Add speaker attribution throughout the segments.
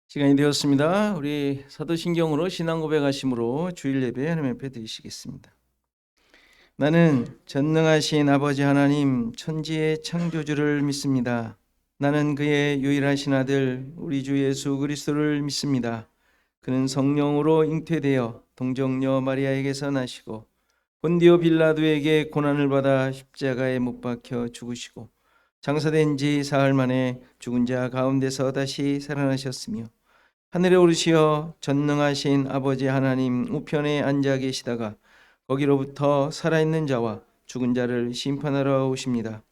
Speaker 1: 시간이 되었습니다. 우리 사도신경으로 신앙 고백하심으로 주일 예배 하나님 앞에 드리시겠습니다. 나는 전능하신 아버지 하나님 천지의 창조주를 믿습니다. 나는 그의 유일하신 아들 우리 주 예수 그리스도를 믿습니다. 그는 성령으로 잉태되어 동정녀 마리아에게서 나시고 본디오 빌라도에게 고난을 받아 십자가에 못 박혀 죽으시고 장사된 지 사흘 만에 죽은 자 가운데서 다시 살아나셨으며 하늘에 오르시어 전능하신 아버지 하나님 우편에 앉아 계시다가 거기로부터 살아있는 자와 죽은 자를 심판하러 오십니다.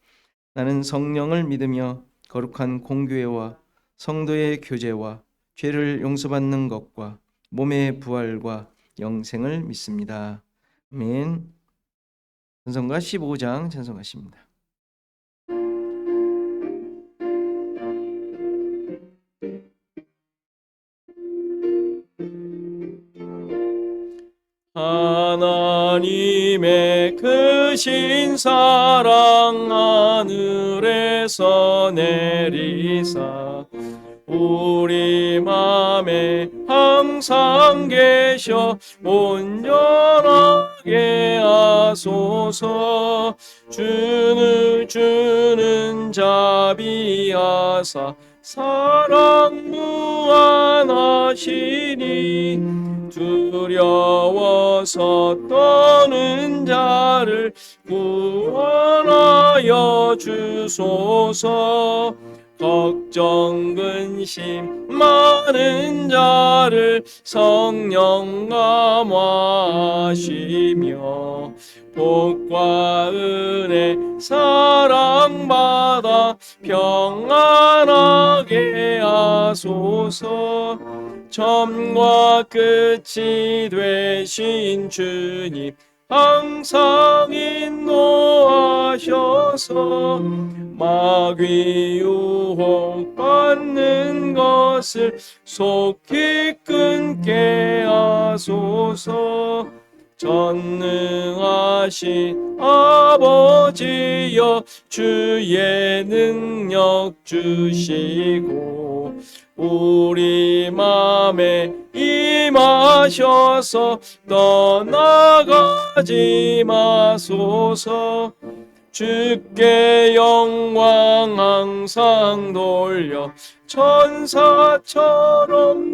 Speaker 1: 나는 성령을 믿으며 거룩한 공교회와 성도의 교제와 죄를 용서받는 것과 몸의 부활과 영생을 믿습니다. 아멘. 찬송가 15장 찬송하십니다. 하나님의 크신 사랑 하늘에서 내리사 우리 맘에 항상 계셔 온전하게 하소서. 주는 자비하사 사랑 무한하시니 두려워서 떠는 자를 구원하여 주소서. 걱정 근심 많은 자를 성령 감화하시며 복과 은혜 사랑받아 평안하게 하소서. 처음과 끝이 되신 주님 항상 인도하셔서 마귀 유혹 받는 것을 속히 끊게 하소서. 전능하신 아버지여 주의 능력 주시고 우리 맘에 임하셔서 떠나가지 마소서. 주께 영광 항상 돌려 천사처럼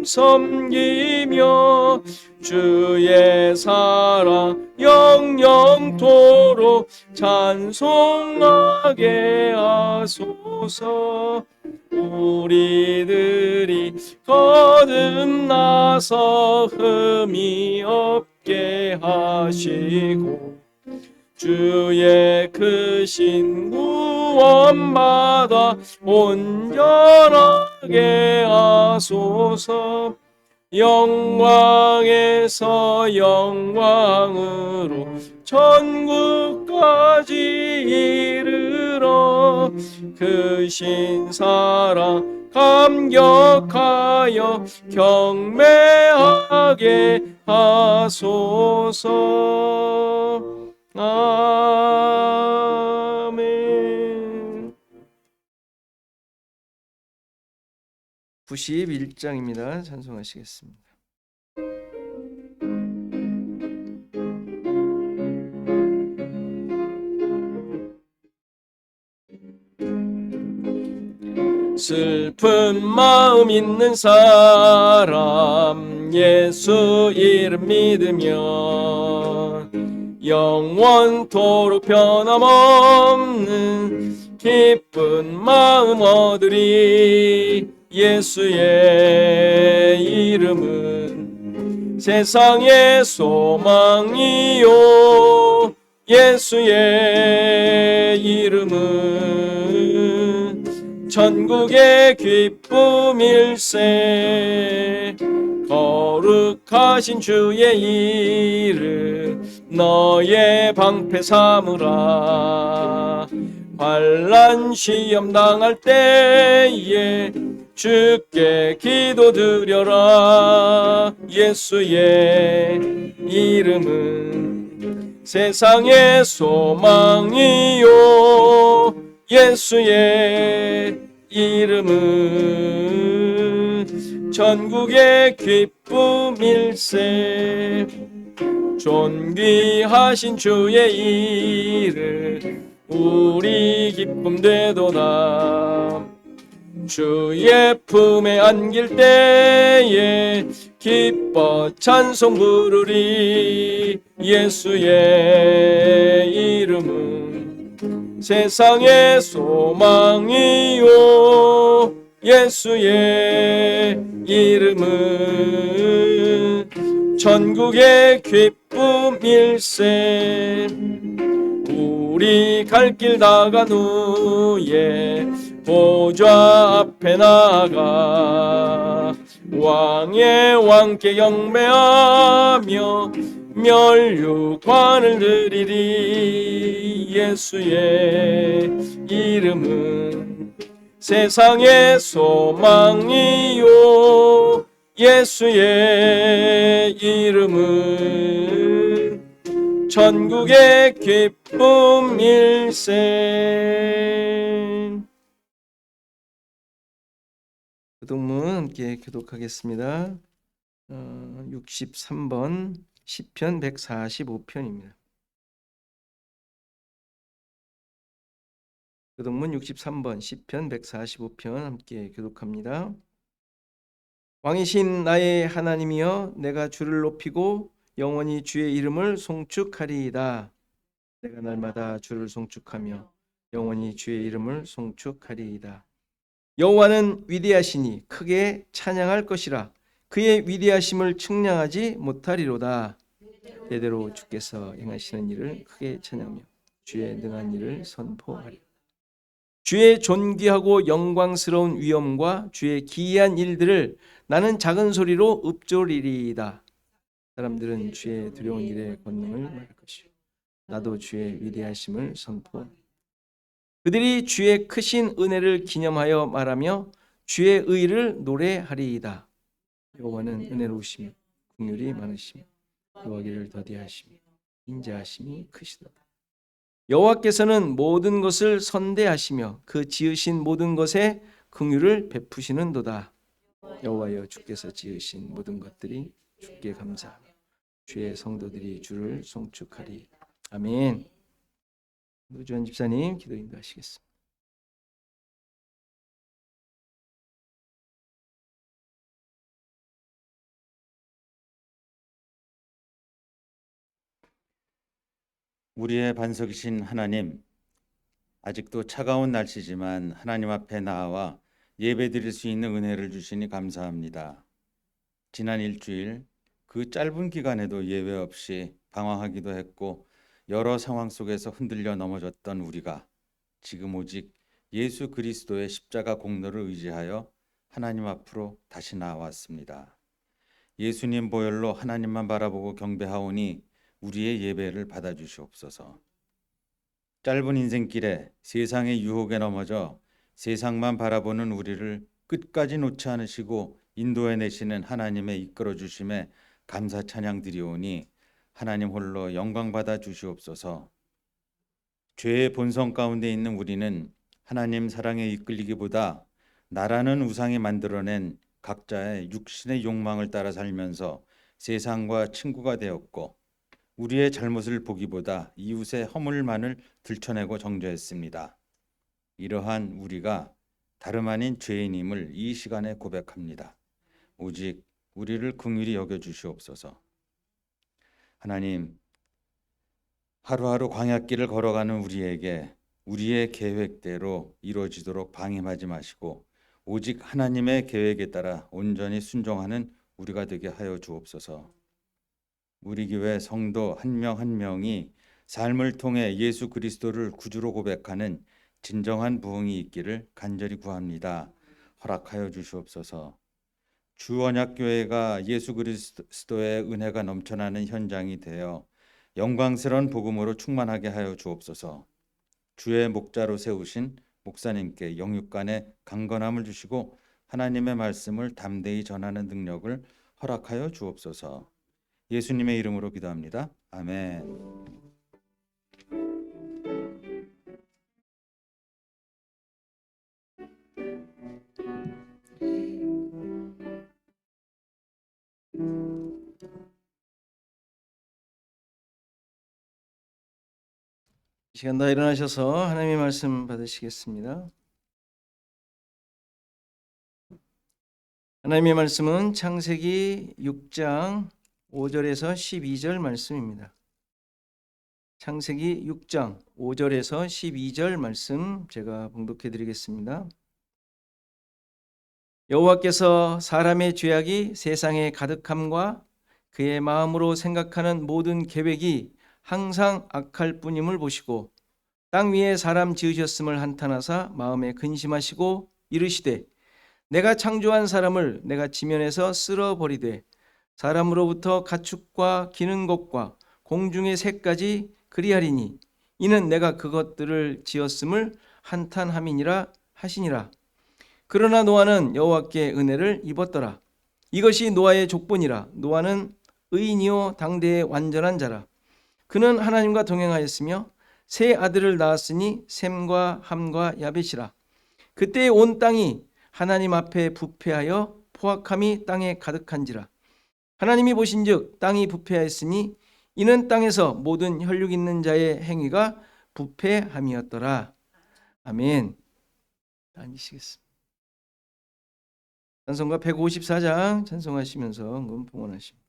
Speaker 1: 섬기며 주의 사랑 영영토록 찬송하게 하소서. 우리들이 거듭나서 흠이 없게 하시고 주의 크신 구원받아 온전하게 하소서. 영광에서 영광으로 천국까지 이르러 크신 사랑 감격하여 경배하게 하소서. 아멘. 91장입니다. 찬송하시겠습니다. 슬픈 마음 있는 사람 예수 이름 믿으면 영원토록 변함없는 기쁜 마음 얻으리. 예수의 이름은 세상의 소망이요 예수의 이름은 천국의 기쁨일세. 거룩하신 주의 이름 너의 방패 삼으라. 환난 시험 당할 때에 주께 기도드려라. 예수의 이름은 세상의 소망이요 예수의 이름은 천국의 기쁨일세. 존귀하신 주의 이름 우리 기쁨 되도다. 주의 품에 안길 때에 기뻐 찬송 부르리. 예수의 이름은 세상의 소망이요. 예수의 이름은 천국의 기쁨일세. 우리 갈 길 다간 후에 보좌 앞에 나가 왕의 왕께 경배하며 면류관을 드리리. 예수의 이름은 세상의 소망이요. 예수의 이름은 천국의 기쁨일세. 교독문 함께 교독하겠습니다. 63번 시편 145편입니다. 교독문 63번 시편 145편 함께 교독합니다. 왕이신 나의 하나님이여, 내가 주를 높이고 영원히 주의 이름을 송축하리이다. 내가 날마다 주를 송축하며 영원히 주의 이름을 송축하리이다. 여호와는 위대하시니 크게 찬양할 것이라. 그의 위대하심을 측량하지 못하리로다. 대대로 주께서 행하시는 일을 크게 찬양하며 주의 능한 일을 선포하리라. 주의 존귀하고 영광스러운 위엄과 주의 기이한 일들을 나는 작은 소리로 읊조리리이다. 사람들은 주의 두려운 일의 권능을 말할 것이요 나도 주의 위대하심을 선포하리라. 그들이 주의 크신 은혜를 기념하여 말하며 주의 의를 노래하리이다. 여호와는 은혜로우시며 긍휼이 많으시며 구하기를 더디하시며 인자하심이 크시도다. 여호와께서는 모든 것을 선대하시며 그 지으신 모든 것에 긍휼을 베푸시는도다. 여호와여, 주께서 지으신 모든 것들이 주께 감사하며 주의 성도들이 주를 송축하리. 아멘. 노주환 집사님 기도 인도하시겠습니다.
Speaker 2: 우리의 반석이신 하나님, 아직도 차가운 날씨지만 하나님 앞에 나와 예배드릴 수 있는 은혜를 주시니 감사합니다. 지난 일주일 그 짧은 기간에도 예외 없이 방황하기도 했고 여러 상황 속에서 흔들려 넘어졌던 우리가 지금 오직 예수 그리스도의 십자가 공로를 의지하여 하나님 앞으로 다시 나왔습니다. 예수님 보혈로 하나님만 바라보고 경배하오니 우리의 예배를 받아주시옵소서. 짧은 인생길에 세상의 유혹에 넘어져 세상만 바라보는 우리를 끝까지 놓지 않으시고 인도해내시는 하나님의 이끌어 주심에 감사 찬양 드리오니 하나님 홀로 영광 받아 주시옵소서. 죄의 본성 가운데 있는 우리는 하나님 사랑에 이끌리기보다 나라는 우상이 만들어낸 각자의 육신의 욕망을 따라 살면서 세상과 친구가 되었고 우리의 잘못을 보기보다 이웃의 허물만을 들춰내고 정죄했습니다. 이러한 우리가 다름 아닌 죄인임을 이 시간에 고백합니다. 오직 우리를 긍휼히 여겨 주시옵소서. 하나님, 하루하루 광야길을 걸어가는 우리에게 우리의 계획대로 이루어지도록 방임하지 마시고 오직 하나님의 계획에 따라 온전히 순종하는 우리가 되게 하여 주옵소서. 우리 교회 성도 한 명 한 명이 삶을 통해 예수 그리스도를 구주로 고백하는 진정한 부흥이 있기를 간절히 구합니다. 허락하여 주시옵소서. 주언약교회가 예수 그리스도의 은혜가 넘쳐나는 현장이 되어 영광스러운 복음으로 충만하게 하여 주옵소서. 주의 목자로 세우신 목사님께 영육간의 강건함을 주시고 하나님의 말씀을 담대히 전하는 능력을 허락하여 주옵소서. 예수님의 이름으로 기도합니다. 아멘.
Speaker 1: 이 시간 다 일어나셔서 하나님의 말씀 받으시겠습니다. 하나님의 말씀은 창세기 6장 5절에서 12절 말씀입니다. 창세기 6장 5절에서 12절 말씀 제가 봉독해 드리겠습니다. 여호와께서 사람의 죄악이 세상에 가득함과 그의 마음으로 생각하는 모든 계획이 항상 악할 뿐임을 보시고 땅 위에 사람 지으셨음을 한탄하사 마음에 근심하시고 이르시되 내가 창조한 사람을 내가 지면에서 쓸어버리되 사람으로부터 가축과 기는 것과 공중의 새까지 그리하리니 이는 내가 그것들을 지었음을 한탄함이니라 하시니라. 그러나 노아는 여호와께 은혜를 입었더라. 이것이 노아의 족본이라. 노아는 의인이요 당대의 완전한 자라. 그는 하나님과 동행하였으며 세 아들을 낳았으니 셈과 함과 야벳이라. 그때 온 땅이 하나님 앞에 부패하여 포악함이 땅에 가득한지라. 하나님이 보신즉 땅이 부패하였으니 이는 땅에서 모든 혈육 있는 자의 행위가 부패함이었더라. 아멘. 앉으시겠습니다. 찬송가 154장 찬송하시면서 응금 봉헌하십니다.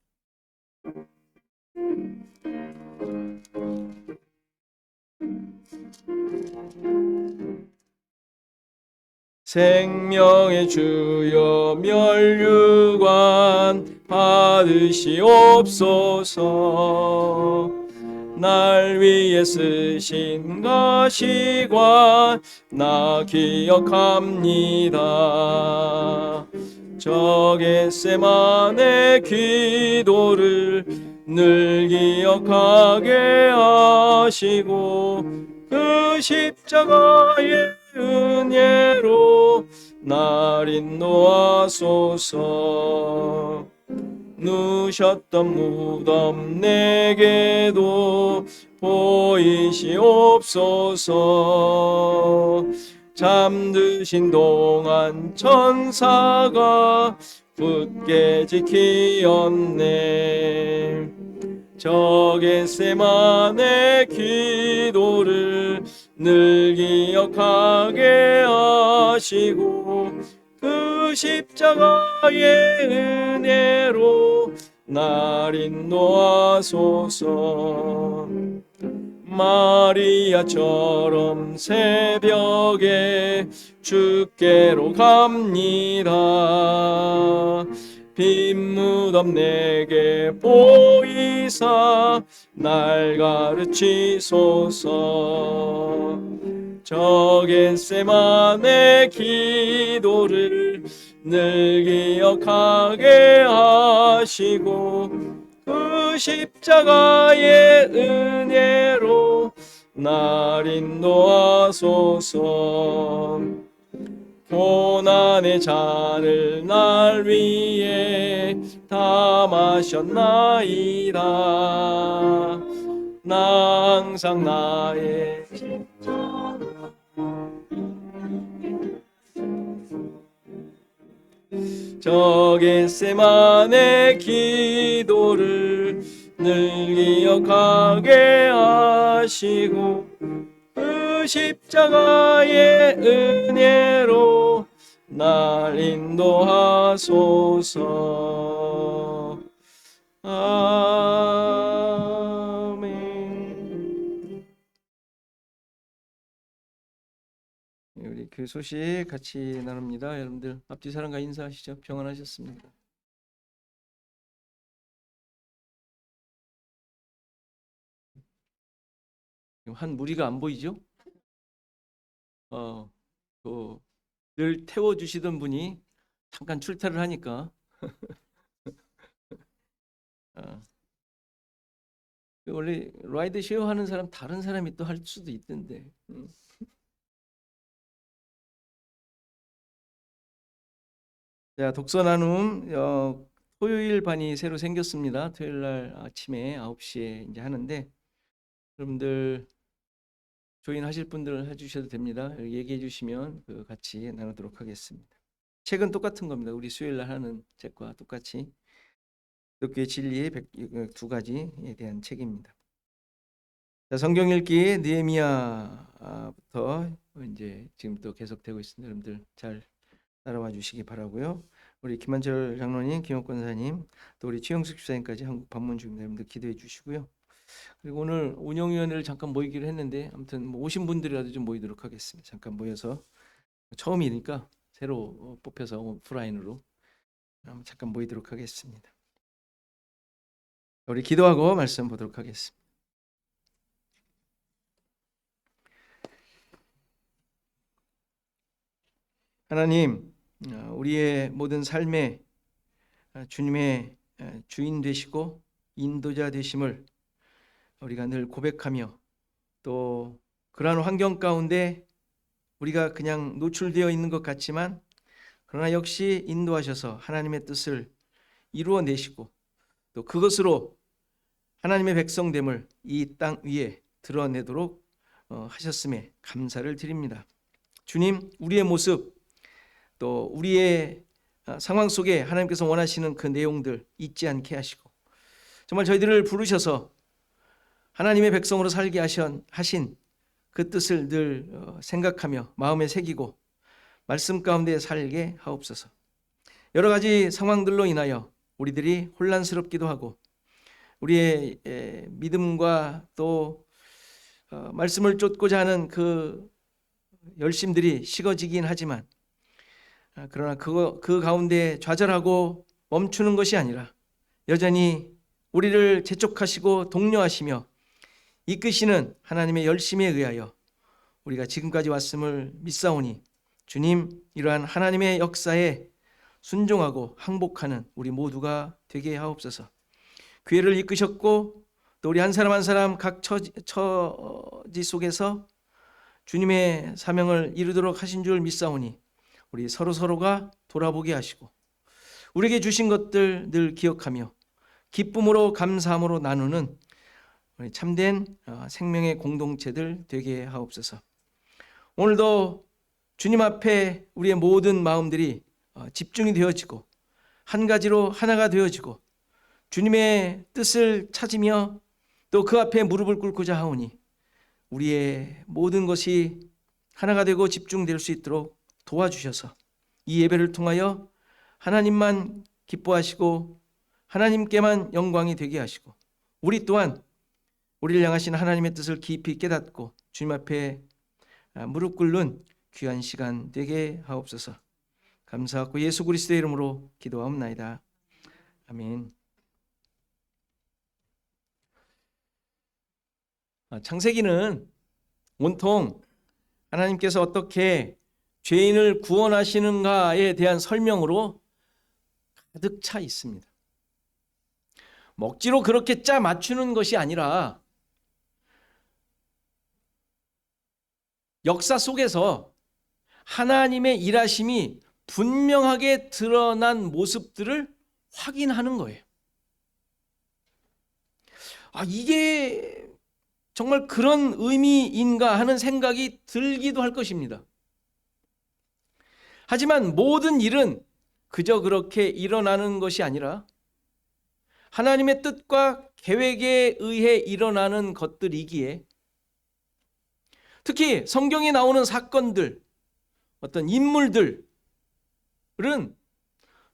Speaker 1: 생명의 주여 멸류관 받으시옵소서. 날 위해 쓰신 가시관 나 기억합니다. 저 겟세마네 기도를 늘 기억하게 하시고 그 십자가의 은혜로 날 인도하소서. 누셨던 무덤 내게도 보이시옵소서. 잠드신 동안 천사가 굳게 지키었네. 저 겟세마네 기도를 늘 기억하게 하시고 그 십자가의 은혜로 날 인도하소서. 마리아처럼 새벽에 주께로 갑니다. 빈 무덤 내게 보이사 날 가르치소서. 저 겟세마네 기도를 늘 기억하게 하시고 그 십자가의 은혜로 날 인도하소서. 고난의 잔을 날 위해 다 마셨나이다. 나 항상 나의 저 겟세마네 기도를 늘 기억하게 하시고 그 십자가의 은혜로 날 인도하소서. 아멘. 우리 그 소식 같이 나눕니다. 여러분들 앞뒤 사람과 인사하시죠. 평안하셨습니까? 한 무리가 안 보이죠? 늘 태워주시던 분이 잠깐 출타를 하니까 원래 라이드 쉐어 하는 사람 다른 사람이 또 할 수도 있던데. 자, 독서 나눔 토요일 반이 새로 생겼습니다. 토요일 날 아침에 9시에 이제 하는데 여러분들 조인하실 분들은 해주셔도 됩니다. 얘기해 주시면 같이 나누도록 하겠습니다. 책은 똑같은 겁니다. 우리 수요일 날 하는 책과 똑같이 기독교의 진리의 2가지에 대한 책입니다. 자, 성경 읽기 느헤미야부터 이제 지금부터 계속되고 있습니다. 여러분들 잘 따라와 주시기 바라고요. 우리 김한철 장로님, 김옥 권사님, 또 우리 최영숙 집사님까지 한국 방문 중입니다. 여러분들 기도해 주시고요. 그리고 오늘 운영위원회를 잠깐 모이기로 했는데 아무튼 뭐 오신 분들이라도 좀 모이도록 하겠습니다. 잠깐 모여서 처음이니까 새로 뽑혀서 오프라인으로 잠깐 모이도록 하겠습니다. 우리 기도하고 말씀 보도록 하겠습니다. 하나님, 우리의 모든 삶에 주님의 주인 되시고 인도자 되심을 우리가 늘 고백하며 또 그러한 환경 가운데 우리가 그냥 노출되어 있는 것 같지만 그러나 역시 인도하셔서 하나님의 뜻을 이루어내시고 또 그것으로 하나님의 백성됨을 이 땅 위에 드러내도록 하셨음에 감사를 드립니다. 주님, 우리의 모습 또 우리의 상황 속에 하나님께서 원하시는 그 내용들 잊지 않게 하시고 정말 저희들을 부르셔서 하나님의 백성으로 살게 하신 그 뜻을 늘 생각하며 마음에 새기고 말씀 가운데 살게 하옵소서. 여러 가지 상황들로 인하여 우리들이 혼란스럽기도 하고 우리의 믿음과 또 말씀을 쫓고자 하는 그 열심들이 식어지긴 하지만 그러나 그 가운데 좌절하고 멈추는 것이 아니라 여전히 우리를 재촉하시고 독려하시며 이끄시는 하나님의 열심에 의하여 우리가 지금까지 왔음을 믿사오니 주님, 이러한 하나님의 역사에 순종하고 항복하는 우리 모두가 되게 하옵소서. 교회를 이끄셨고 또 우리 한 사람 한 사람 각 처지 속에서 주님의 사명을 이루도록 하신 줄 믿사오니 우리 서로가 돌아보게 하시고 우리에게 주신 것들 늘 기억하며 기쁨으로 감사함으로 나누는 우리 참된 생명의 공동체들 되게 하옵소서. 오늘도 주님 앞에 우리의 모든 마음들이 집중이 되어지고 한 가지로 하나가 되어지고 주님의 뜻을 찾으며 또 그 앞에 무릎을 꿇고자 하오니 우리의 모든 것이 하나가 되고 집중될 수 있도록 도와주셔서 이 예배를 통하여 하나님만 기뻐하시고 하나님께만 영광이 되게 하시고 우리 또한 우리를 향하신 하나님의 뜻을 깊이 깨닫고 주님 앞에 무릎 꿇는 귀한 시간 되게 하옵소서. 감사하고 예수 그리스도의 이름으로 기도하옵나이다. 아멘. 창세기는 온통 하나님께서 어떻게 죄인을 구원하시는가에 대한 설명으로 가득 차 있습니다. 먹지로 그렇게 짜 맞추는 것이 아니라 역사 속에서 하나님의 일하심이 분명하게 드러난 모습들을 확인하는 거예요. 이게 정말 그런 의미인가 하는 생각이 들기도 할 것입니다. 하지만 모든 일은 그저 그렇게 일어나는 것이 아니라 하나님의 뜻과 계획에 의해 일어나는 것들이기에 특히 성경에 나오는 사건들, 어떤 인물들은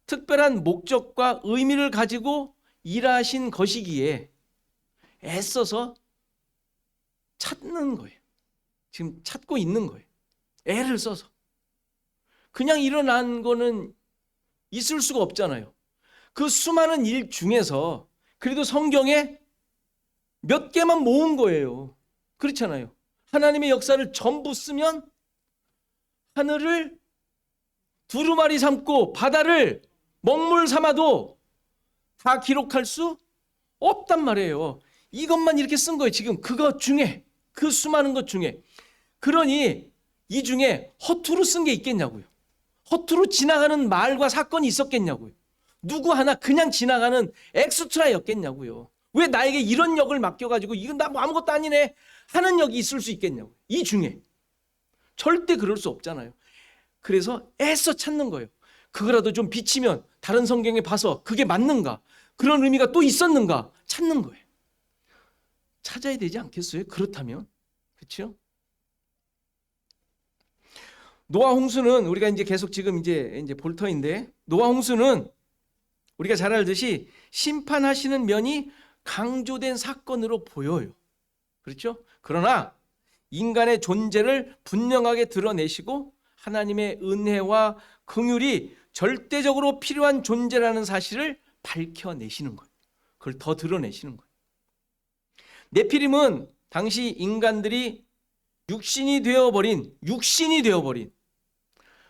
Speaker 1: 특별한 목적과 의미를 가지고 일하신 것이기에 애써서 찾는 거예요. 지금 찾고 있는 거예요. 애를 써서. 그냥 일어난 거는 있을 수가 없잖아요. 그 수많은 일 중에서 그래도 성경에 몇 개만 모은 거예요. 그렇잖아요. 하나님의 역사를 전부 쓰면 하늘을 두루마리 삼고 바다를 먹물 삼아도 다 기록할 수 없단 말이에요. 이것만 이렇게 쓴 거예요. 지금 그것 중에, 그 수많은 것 중에. 그러니 이 중에 허투루 쓴 게 있겠냐고요. 허투루 지나가는 말과 사건이 있었겠냐고요. 누구 하나 그냥 지나가는 엑스트라였겠냐고요. 왜 나에게 이런 역을 맡겨가지고 이건 나 뭐 아무것도 아니네 하는 역이 있을 수 있겠냐고요. 이 중에. 절대 그럴 수 없잖아요. 그래서 애써 찾는 거예요. 그거라도 좀 비치면 다른 성경에 봐서 그게 맞는가? 그런 의미가 또 있었는가? 찾는 거예요. 찾아야 되지 않겠어요? 그렇다면. 그렇죠? 노아 홍수는 우리가 이제 계속 지금 이제 볼터인데, 노아 홍수는 우리가 잘 알듯이 심판하시는 면이 강조된 사건으로 보여요. 그렇죠? 그러나 인간의 존재를 분명하게 드러내시고 하나님의 은혜와 긍휼이 절대적으로 필요한 존재라는 사실을 밝혀내시는 거예요. 그걸 더 드러내시는 거예요. 네피림은 당시 인간들이 육신이 되어버린,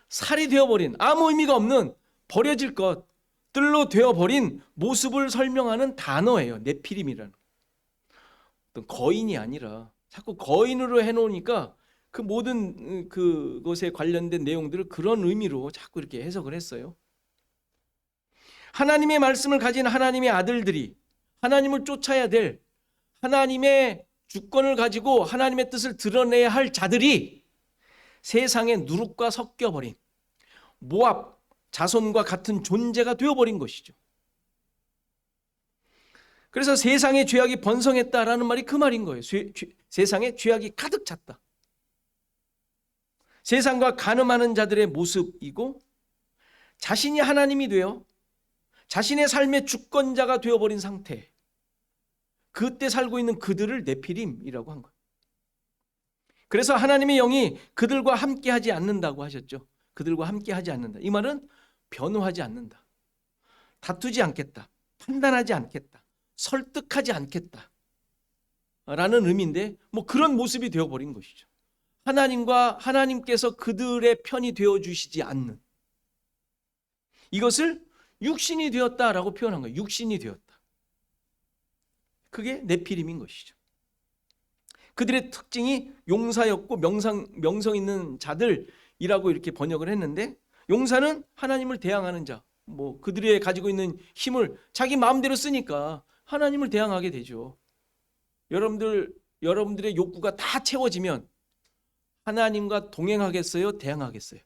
Speaker 1: 살이 되어버린, 아무 의미가 없는 버려질 것들로 되어버린 모습을 설명하는 단어예요. 네피림이라는. 어떤 거인이 아니라 자꾸 거인으로 해놓으니까 그 모든 그것에 관련된 내용들을 그런 의미로 자꾸 이렇게 해석을 했어요. 하나님의 말씀을 가진 하나님의 아들들이, 하나님을 쫓아야 될 하나님의 주권을 가지고 하나님의 뜻을 드러내야 할 자들이 세상의 누룩과 섞여버린 모압 자손과 같은 존재가 되어버린 것이죠. 그래서 세상에 죄악이 번성했다라는 말이 그 말인 거예요. 세상에 죄악이 가득 찼다. 세상과 간음하는 자들의 모습이고, 자신이 하나님이 되어 자신의 삶의 주권자가 되어버린 상태, 그때 살고 있는 그들을 네피림이라고 한 거예요. 그래서 하나님의 영이 그들과 함께하지 않는다고 하셨죠. 그들과 함께하지 않는다. 이 말은 변호하지 않는다, 다투지 않겠다, 판단하지 않겠다, 설득하지 않겠다 라는 의미인데, 뭐 그런 모습이 되어버린 것이죠. 하나님께서 그들의 편이 되어주시지 않는, 이것을 육신이 되었다라고 표현한 거예요. 육신이 되었다. 그게 네피림인 것이죠. 그들의 특징이 용사였고 명성 있는 자들이라고 이렇게 번역을 했는데, 용사는 하나님을 대항하는 자, 뭐 그들이 가지고 있는 힘을 자기 마음대로 쓰니까 하나님을 대항하게 되죠. 여러분들의 욕구가 다 채워지면 하나님과 동행하겠어요? 대항하겠어요?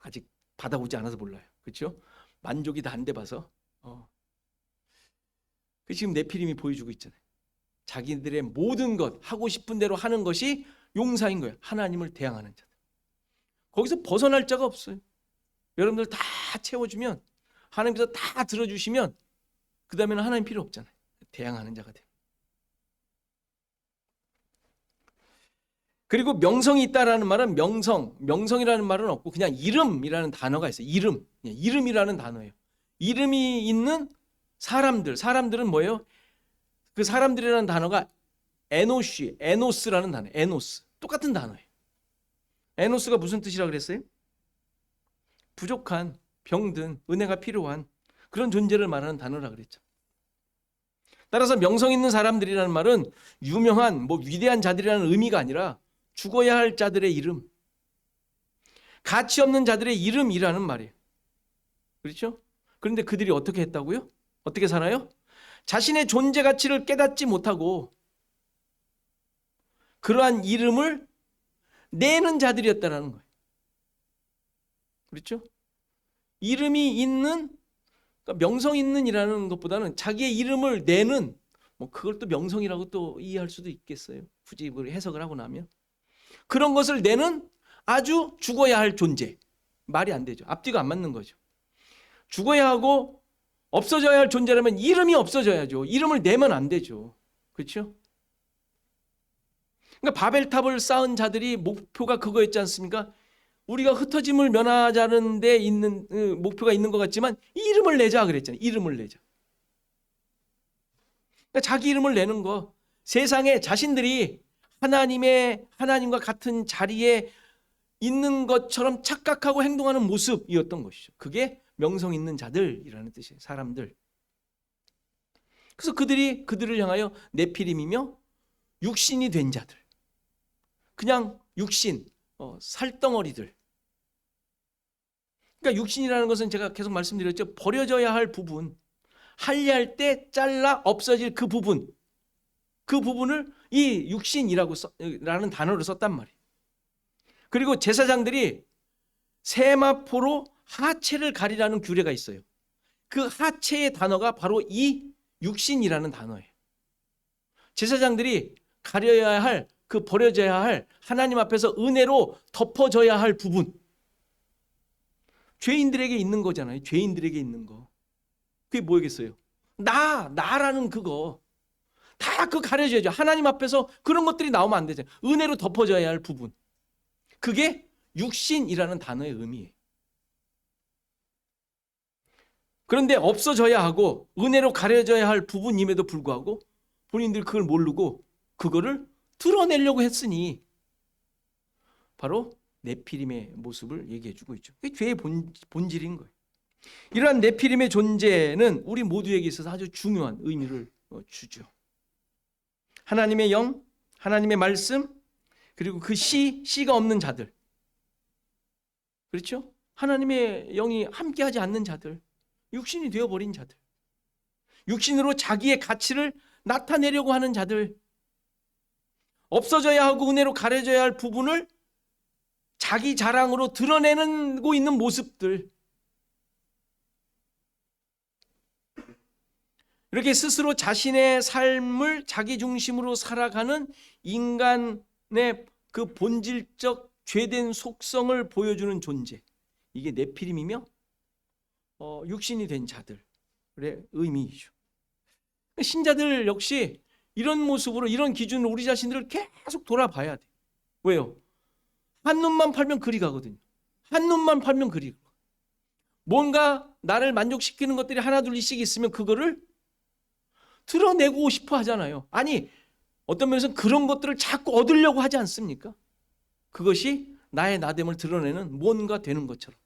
Speaker 1: 아직 받아오지 않아서 몰라요. 그렇죠? 만족이 다 안 돼 봐서. 그 지금 네피림이 보여주고 있잖아요. 자기들의 모든 것, 하고 싶은 대로 하는 것이 용사인 거예요. 하나님을 대항하는 자들. 거기서 벗어날 자가 없어요. 여러분들 다 채워주면, 하나님께서 다 들어주시면 그 다음에는 하나님 필요 없잖아요. 대항하는 자가 돼요. 그리고 명성이 있다라는 말은 명성이라는 말은 없고 그냥 이름이라는 단어가 있어요. 이름이라는 단어예요. 이름이 있는 사람들은 뭐예요? 그 사람들이라는 단어가 에노스라는 단어, 에노스. 똑같은 단어예요. 에노스가 무슨 뜻이라 그랬어요? 부족한, 병든, 은혜가 필요한 그런 존재를 말하는 단어라 그랬죠. 따라서 명성 있는 사람들이라는 말은 유명한, 위대한 자들이라는 의미가 아니라 죽어야 할 자들의 이름, 가치 없는 자들의 이름이라는 말이에요. 그렇죠? 그런데 그들이 어떻게 했다고요? 어떻게 살아요? 자신의 존재 가치를 깨닫지 못하고 그러한 이름을 내는 자들이었다라는 거예요. 그렇죠? 이름이 있는, 그러니까 명성 있는이라는 것보다는 자기의 이름을 내는, 그걸 또 명성이라고 또 이해할 수도 있겠어요. 굳이 해석을 하고 나면. 그런 것을 내는 아주 죽어야 할 존재. 말이 안 되죠. 앞뒤가 안 맞는 거죠. 죽어야 하고 없어져야 할 존재라면 이름이 없어져야죠. 이름을 내면 안 되죠. 그렇죠? 그러니까 바벨탑을 쌓은 자들이 목표가 그거였지 않습니까? 우리가 흩어짐을 면하자는 데 있는 목표가 있는 것 같지만 이름을 내자 그랬잖아요. 이름을 내자. 그러니까 자기 이름을 내는 거, 세상에 자신들이 하나님과 같은 자리에 있는 것처럼 착각하고 행동하는 모습이었던 것이죠. 그게 명성 있는 자들이라는 뜻이에요. 사람들. 그래서 그들을 향하여 네피림이며 육신이 된 자들, 그냥 육신, 살덩어리들. 그러니까 육신이라는 것은 제가 계속 말씀드렸죠. 버려져야 할 부분, 할례할 때 잘라 없어질 그 부분을 이 육신이라는 단어를 썼단 말이에요. 그리고 제사장들이 세마포로 하체를 가리라는 규례가 있어요. 그 하체의 단어가 바로 이 육신이라는 단어예요. 제사장들이 가려야 할, 그 버려져야 할, 하나님 앞에서 은혜로 덮어져야 할 부분, 죄인들에게 있는 거잖아요. 죄인들에게 있는 거. 그게 뭐겠어요? 나라는 그거 다 그 가려져야죠. 하나님 앞에서 그런 것들이 나오면 안 되죠. 은혜로 덮어져야 할 부분, 그게 육신이라는 단어의 의미예요. 그런데 없어져야 하고 은혜로 가려져야 할 부분임에도 불구하고 본인들이 그걸 모르고 그거를 드러내려고 했으니 바로 네피림의 모습을 얘기해주고 있죠. 그게 죄의 본질인 거예요. 이러한 네피림의 존재는 우리 모두에게 있어서 아주 중요한 의미를 주죠. 하나님의 영, 하나님의 말씀, 그리고 그 씨가 없는 자들, 그렇죠? 하나님의 영이 함께하지 않는 자들, 육신이 되어버린 자들, 육신으로 자기의 가치를 나타내려고 하는 자들, 없어져야 하고 은혜로 가려져야 할 부분을 자기 자랑으로 드러내고 있는 모습들, 이렇게 스스로 자신의 삶을 자기 중심으로 살아가는 인간의 그 본질적 죄된 속성을 보여주는 존재, 이게 네피림이며 육신이 된 자들의 의미이죠. 신자들 역시 이런 모습으로, 이런 기준으로 우리 자신들을 계속 돌아봐야 돼. 왜요? 한눈만 팔면 그리 가거든요. 한눈만 팔면 그리 가. 뭔가 나를 만족시키는 것들이 하나 둘씩 있으면 그거를 드러내고 싶어 하잖아요. 아니, 어떤 면에서는 그런 것들을 자꾸 얻으려고 하지 않습니까? 그것이 나의 나됨을 드러내는 뭔가 되는 것처럼.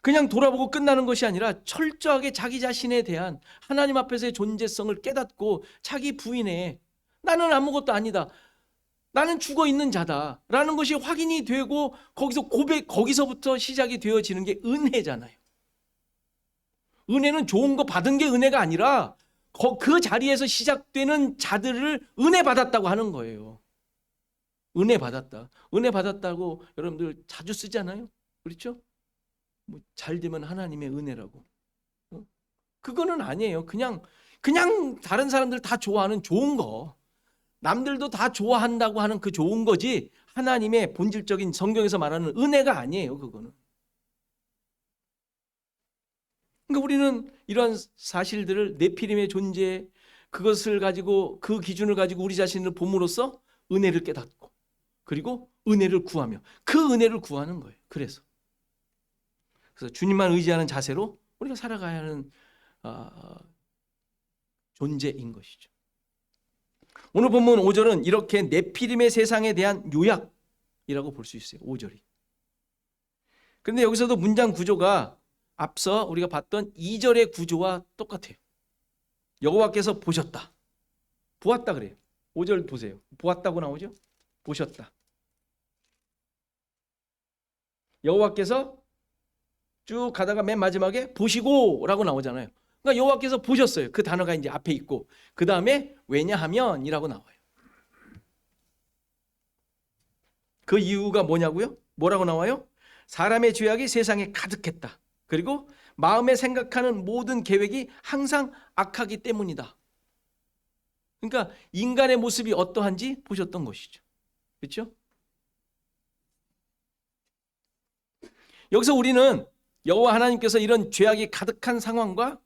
Speaker 1: 그냥 돌아보고 끝나는 것이 아니라 철저하게 자기 자신에 대한 하나님 앞에서의 존재성을 깨닫고 자기 부인에 나는 아무것도 아니다, 나는 죽어 있는 자다 라는 것이 확인이 되고 거기서부터 시작이 되어지는 게 은혜잖아요. 은혜는 좋은 거 받은 게 은혜가 아니라 그 자리에서 시작되는 자들을 은혜 받았다고 하는 거예요. 은혜 받았다. 은혜 받았다고 여러분들 자주 쓰잖아요. 그렇죠? 뭐 잘 되면 하나님의 은혜라고. 그거는 아니에요. 그냥 다른 사람들 다 좋아하는 좋은 거, 남들도 다 좋아한다고 하는 그 좋은 거지 하나님의 본질적인 성경에서 말하는 은혜가 아니에요. 그거는. 그러니까 우리는 이러한 사실들을 네피림의 존재, 그것을 가지고, 그 기준을 가지고 우리 자신을 봄으로써 은혜를 깨닫고, 그리고 은혜를 구하며 그 은혜를 구하는 거예요. 그래서 주님만 의지하는 자세로 우리가 살아가야 하는 존재인 것이죠. 오늘 본문 5절은 이렇게 네피림의 세상에 대한 요약이라고 볼 수 있어요. 5절이. 그런데 여기서도 문장 구조가 앞서 우리가 봤던 2절의 구조와 똑같아요. 여호와께서 보셨다, 보았다 그래요. 5절 보세요. 보았다고 나오죠? 보셨다. 여호와께서 쭉 가다가 맨 마지막에 보시고 라고 나오잖아요. 그러니까 여호와께서 보셨어요. 그 단어가 이제 앞에 있고, 그 다음에 왜냐하면 이라고 나와요. 그 이유가 뭐냐고요? 뭐라고 나와요? 사람의 죄악이 세상에 가득했다. 그리고 마음에 생각하는 모든 계획이 항상 악하기 때문이다. 그러니까 인간의 모습이 어떠한지 보셨던 것이죠. 그렇죠? 여기서 우리는 여호와 하나님께서 이런 죄악이 가득한 상황과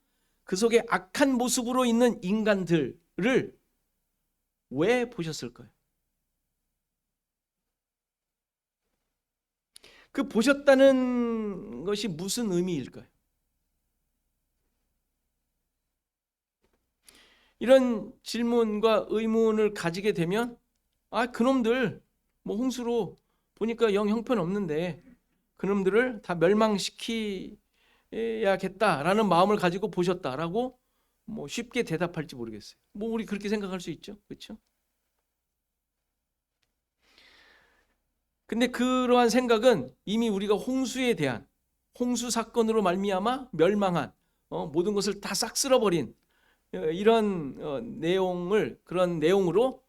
Speaker 1: 그 속에 악한 모습으로 있는 인간들을 왜 보셨을까요? 그 보셨다는 것이 무슨 의미일까요? 이런 질문과 의문을 가지게 되면 그놈들 뭐 홍수로 보니까 영 형편없는데 그놈들을 다 멸망시켜야겠다라는 마음을 가지고 보셨다라고 뭐 쉽게 대답할지 모르겠어요. 뭐 우리 그렇게 생각할 수 있죠. 그렇죠? 근데 그러한 생각은 이미 우리가 홍수에 대한, 홍수 사건으로 말미암아 멸망한 모든 것을 다 싹 쓸어버린 이런 내용을, 그런 내용으로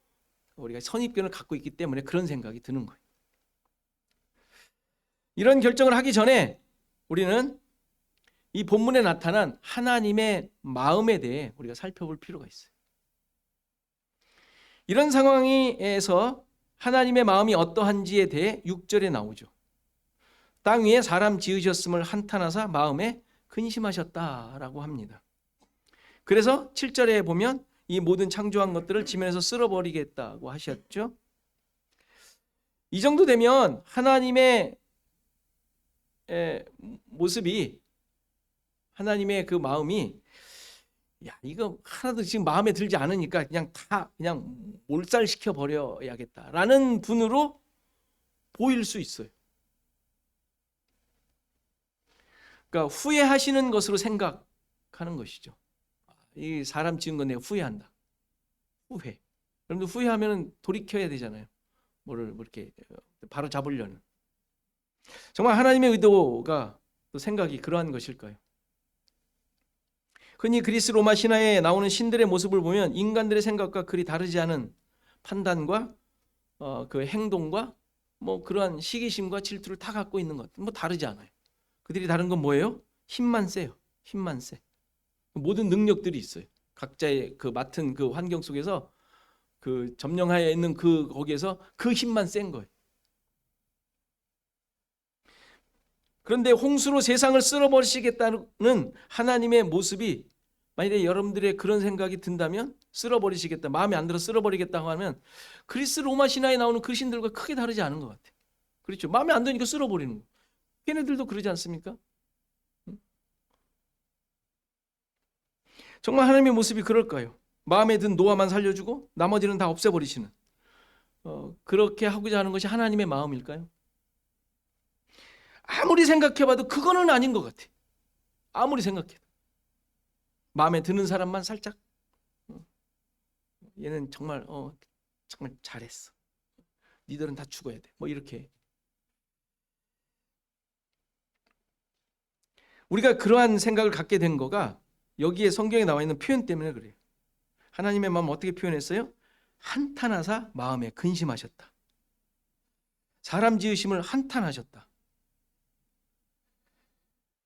Speaker 1: 우리가 선입견을 갖고 있기 때문에 그런 생각이 드는 거예요. 이런 결정을 하기 전에 우리는 이 본문에 나타난 하나님의 마음에 대해 우리가 살펴볼 필요가 있어요. 이런 상황에서 하나님의 마음이 어떠한지에 대해 6절에 나오죠. 땅 위에 사람 지으셨음을 한탄하사 마음에 근심하셨다라고 합니다. 그래서 7절에 보면 이 모든 창조한 것들을 지면에서 쓸어버리겠다고 하셨죠. 이 정도 되면 하나님의 모습이, 하나님의 그 마음이, 야, 이거 하나도 지금 마음에 들지 않으니까 그냥 몰살시켜 버려야겠다라는 분으로 보일 수 있어요. 그러니까 후회하시는 것으로 생각하는 것이죠. 이 사람 지은 건 내가 후회한다. 후회. 여러분들 후회하면 돌이켜야 되잖아요. 뭐를 이렇게 바로 잡으려는. 정말 하나님의 의도가, 또 생각이 그러한 것일까요? 흔히 그리스 로마 신화에 나오는 신들의 모습을 보면 인간들의 생각과 그리 다르지 않은 판단과 그 행동과 뭐 그러한 시기심과 질투를 다 갖고 있는 것, 뭐 다르지 않아요. 그들이 다른 건 뭐예요? 힘만 세요. 힘만 세. 모든 능력들이 있어요. 각자의 그 맡은 그 환경 속에서, 그 점령하에 있는 거기에서 그 힘만 센 거예요. 그런데 홍수로 세상을 쓸어버리시겠다는 하나님의 모습이 만약에 여러분들의 그런 생각이 든다면, 쓸어버리시겠다, 마음에 안 들어 쓸어버리겠다고 하면 그리스 로마 신화에 나오는 그 신들과 크게 다르지 않은 것 같아요. 그렇죠? 마음에 안 드니까 쓸어버리는 거. 걔네들도 그러지 않습니까? 정말 하나님의 모습이 그럴까요? 마음에 든 노아만 살려주고 나머지는 다 없애버리시는, 그렇게 하고자 하는 것이 하나님의 마음일까요? 아무리 생각해봐도 그거는 아닌 것 같아. 아무리 생각해도 마음에 드는 사람만 살짝, 얘는 정말 정말 잘했어, 니들은 다 죽어야 돼, 뭐 이렇게. 우리가 그러한 생각을 갖게 된 거가 여기에 성경에 나와 있는 표현 때문에 그래요. 하나님의 마음 어떻게 표현했어요? 한탄하사 마음에 근심하셨다. 사람 지으심을 한탄하셨다.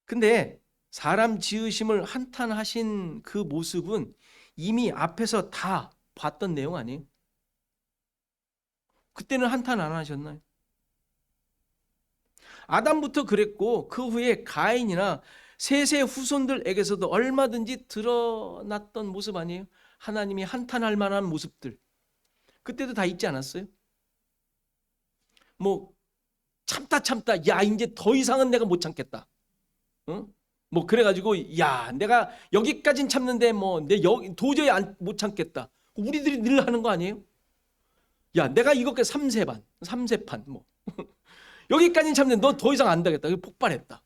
Speaker 1: 근데 사람 지으심을 한탄하신 그 모습은 이미 앞에서 다 봤던 내용 아니에요? 그때는 한탄 안 하셨나요? 아담부터 그랬고 그 후에 가인이나 셋의 후손들에게서도 얼마든지 드러났던 모습 아니에요? 하나님이 한탄할 만한 모습들. 그때도 다 있지 않았어요? 뭐 참다 야 이제 더 이상은 내가 못 참겠다. 뭐 그래가지고 야 내가 여기까진 참는데 뭐 내 도저히 못 참겠다. 우리들이 늘 하는 거 아니에요? 야 내가 이것까지 3세판 뭐 여기까지는 참는데 너 더 이상 안 되겠다. 폭발했다.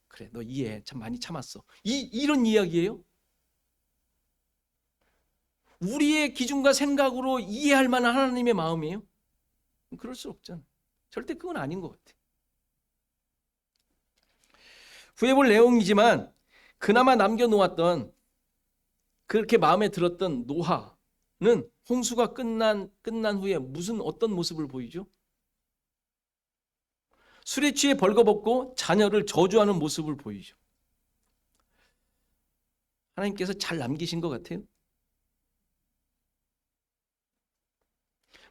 Speaker 1: 그래 너 이해해. 참 많이 참았어. 이런 이야기예요? 우리의 기준과 생각으로 이해할 만한 하나님의 마음이에요? 그럴 수 없잖아. 절대 그건 아닌 것 같아. 후회볼 내용이지만 그나마 남겨놓았던, 그렇게 마음에 들었던 노아는 홍수가 끝난 후에 어떤 모습을 보이죠? 술에 취해 벌거벗고 자녀를 저주하는 모습을 보이죠. 하나님께서 잘 남기신 것 같아요.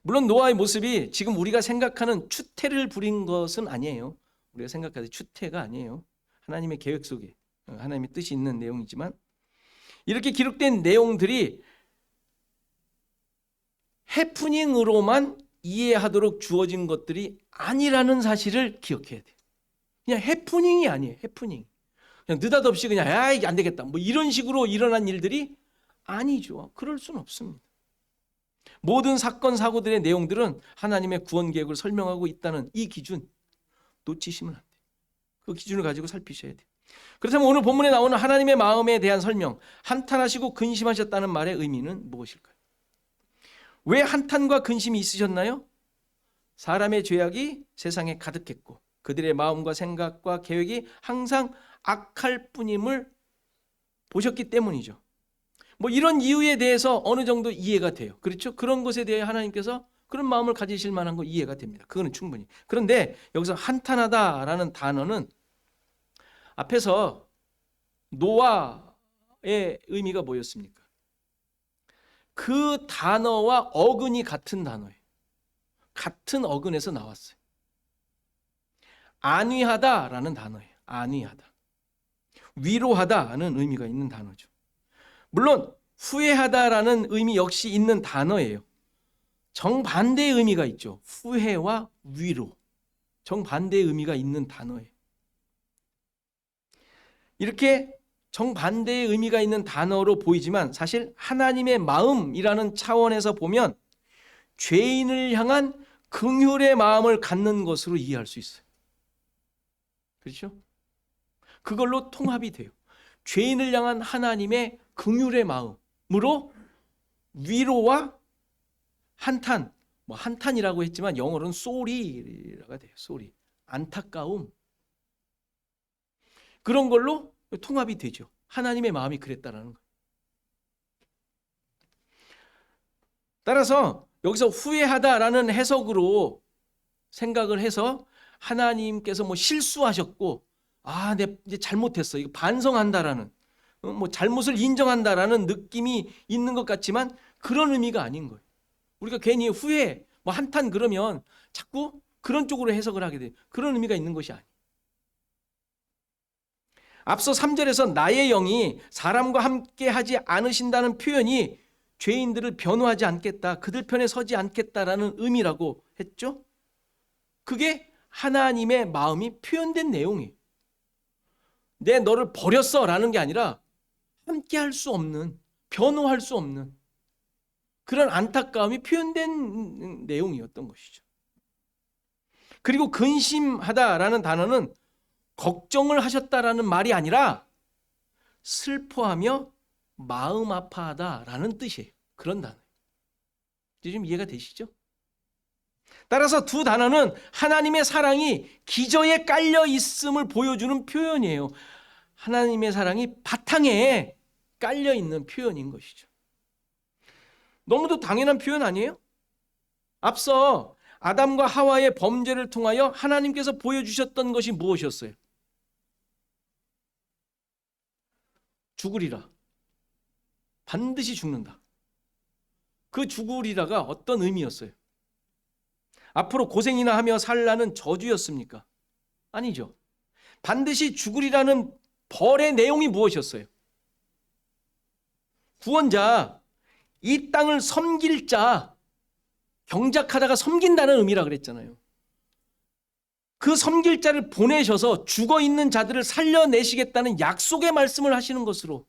Speaker 1: 물론 노아의 모습이 지금 우리가 생각하는 추태를 부린 것은 아니에요. 우리가 생각하는 추태가 아니에요. 하나님의 계획 속에 하나님의 뜻이 있는 내용이지만, 이렇게 기록된 내용들이 해프닝으로만 이해하도록 주어진 것들이 아니라는 사실을 기억해야 돼요. 그냥 해프닝이 아니에요. 해프닝. 그냥 느닷없이 그냥 야 이게 안 되겠다 뭐 이런 식으로 일어난 일들이 아니죠. 그럴 수는 없습니다. 모든 사건 사고들의 내용들은 하나님의 구원 계획을 설명하고 있다는 이 기준 놓치시면 안 돼요. 그 기준을 가지고 살피셔야 돼요. 그렇다면 오늘 본문에 나오는 하나님의 마음에 대한 설명, 한탄하시고 근심하셨다는 말의 의미는 무엇일까요? 왜 한탄과 근심이 있으셨나요? 사람의 죄악이 세상에 가득했고 그들의 마음과 생각과 계획이 항상 악할 뿐임을 보셨기 때문이죠. 뭐 이런 이유에 대해서 어느 정도 이해가 돼요. 그렇죠? 그런 것에 대해 하나님께서 그런 마음을 가지실 만한 거 이해가 됩니다. 그거는 충분히. 그런데 여기서 한탄하다라는 단어는 앞에서 노아의 의미가 뭐였습니까? 그 단어와 어근이 같은 단어예요. 같은 어근에서 나왔어요. 안위하다라는 단어예요. 안위하다. 위로하다는 의미가 있는 단어죠. 물론 후회하다라는 의미 역시 있는 단어예요. 정반대의 의미가 있죠. 후회와 위로. 정반대의 의미가 있는 단어예요. 이렇게 정반대의 의미가 있는 단어로 보이지만 사실 하나님의 마음이라는 차원에서 보면 죄인을 향한 긍휼의 마음을 갖는 것으로 이해할 수 있어요. 그렇죠? 그걸로 통합이 돼요. 죄인을 향한 하나님의 긍휼의 마음으로 위로와 한탄, 한탄이라고 했지만 영어로는 쏘리가 돼요. 쏘리. 안타까움. 그런 걸로 통합이 되죠. 하나님의 마음이 그랬다라는 거예요. 따라서 여기서 후회하다라는 해석으로 생각을 해서 하나님께서 실수하셨고 내가 이제 잘못했어. 이거 반성한다라는 잘못을 인정한다라는 느낌이 있는 것 같지만 그런 의미가 아닌 거예요. 우리가 괜히 후회, 한탄 그러면 자꾸 그런 쪽으로 해석을 하게 돼요. 그런 의미가 있는 것이 아니에요. 앞서 3절에서 나의 영이 사람과 함께 하지 않으신다는 표현이 죄인들을 변호하지 않겠다, 그들 편에 서지 않겠다라는 의미라고 했죠. 그게 하나님의 마음이 표현된 내용이에요. 내 너를 버렸어 라는 게 아니라 함께 할 수 없는, 변호할 수 없는 그런 안타까움이 표현된 내용이었던 것이죠. 그리고 근심하다라는 단어는 걱정을 하셨다라는 말이 아니라 슬퍼하며 마음 아파하다라는 뜻이에요. 그런 단어예요. 지금 이해가 되시죠? 따라서 두 단어는 하나님의 사랑이 기저에 깔려 있음을 보여주는 표현이에요. 하나님의 사랑이 바탕에 깔려 있는 표현인 것이죠. 너무도 당연한 표현 아니에요? 앞서 아담과 하와의 범죄를 통하여 하나님께서 보여주셨던 것이 무엇이었어요? 죽으리라. 반드시 죽는다. 그 죽으리라가 어떤 의미였어요? 앞으로 고생이나 하며 살라는 저주였습니까? 아니죠. 반드시 죽으리라는 벌의 내용이 무엇이었어요? 구원자, 이 땅을 섬길 자, 경작하다가 섬긴다는 의미라 그랬잖아요. 그 섬길 자를 보내셔서 죽어있는 자들을 살려내시겠다는 약속의 말씀을 하시는 것으로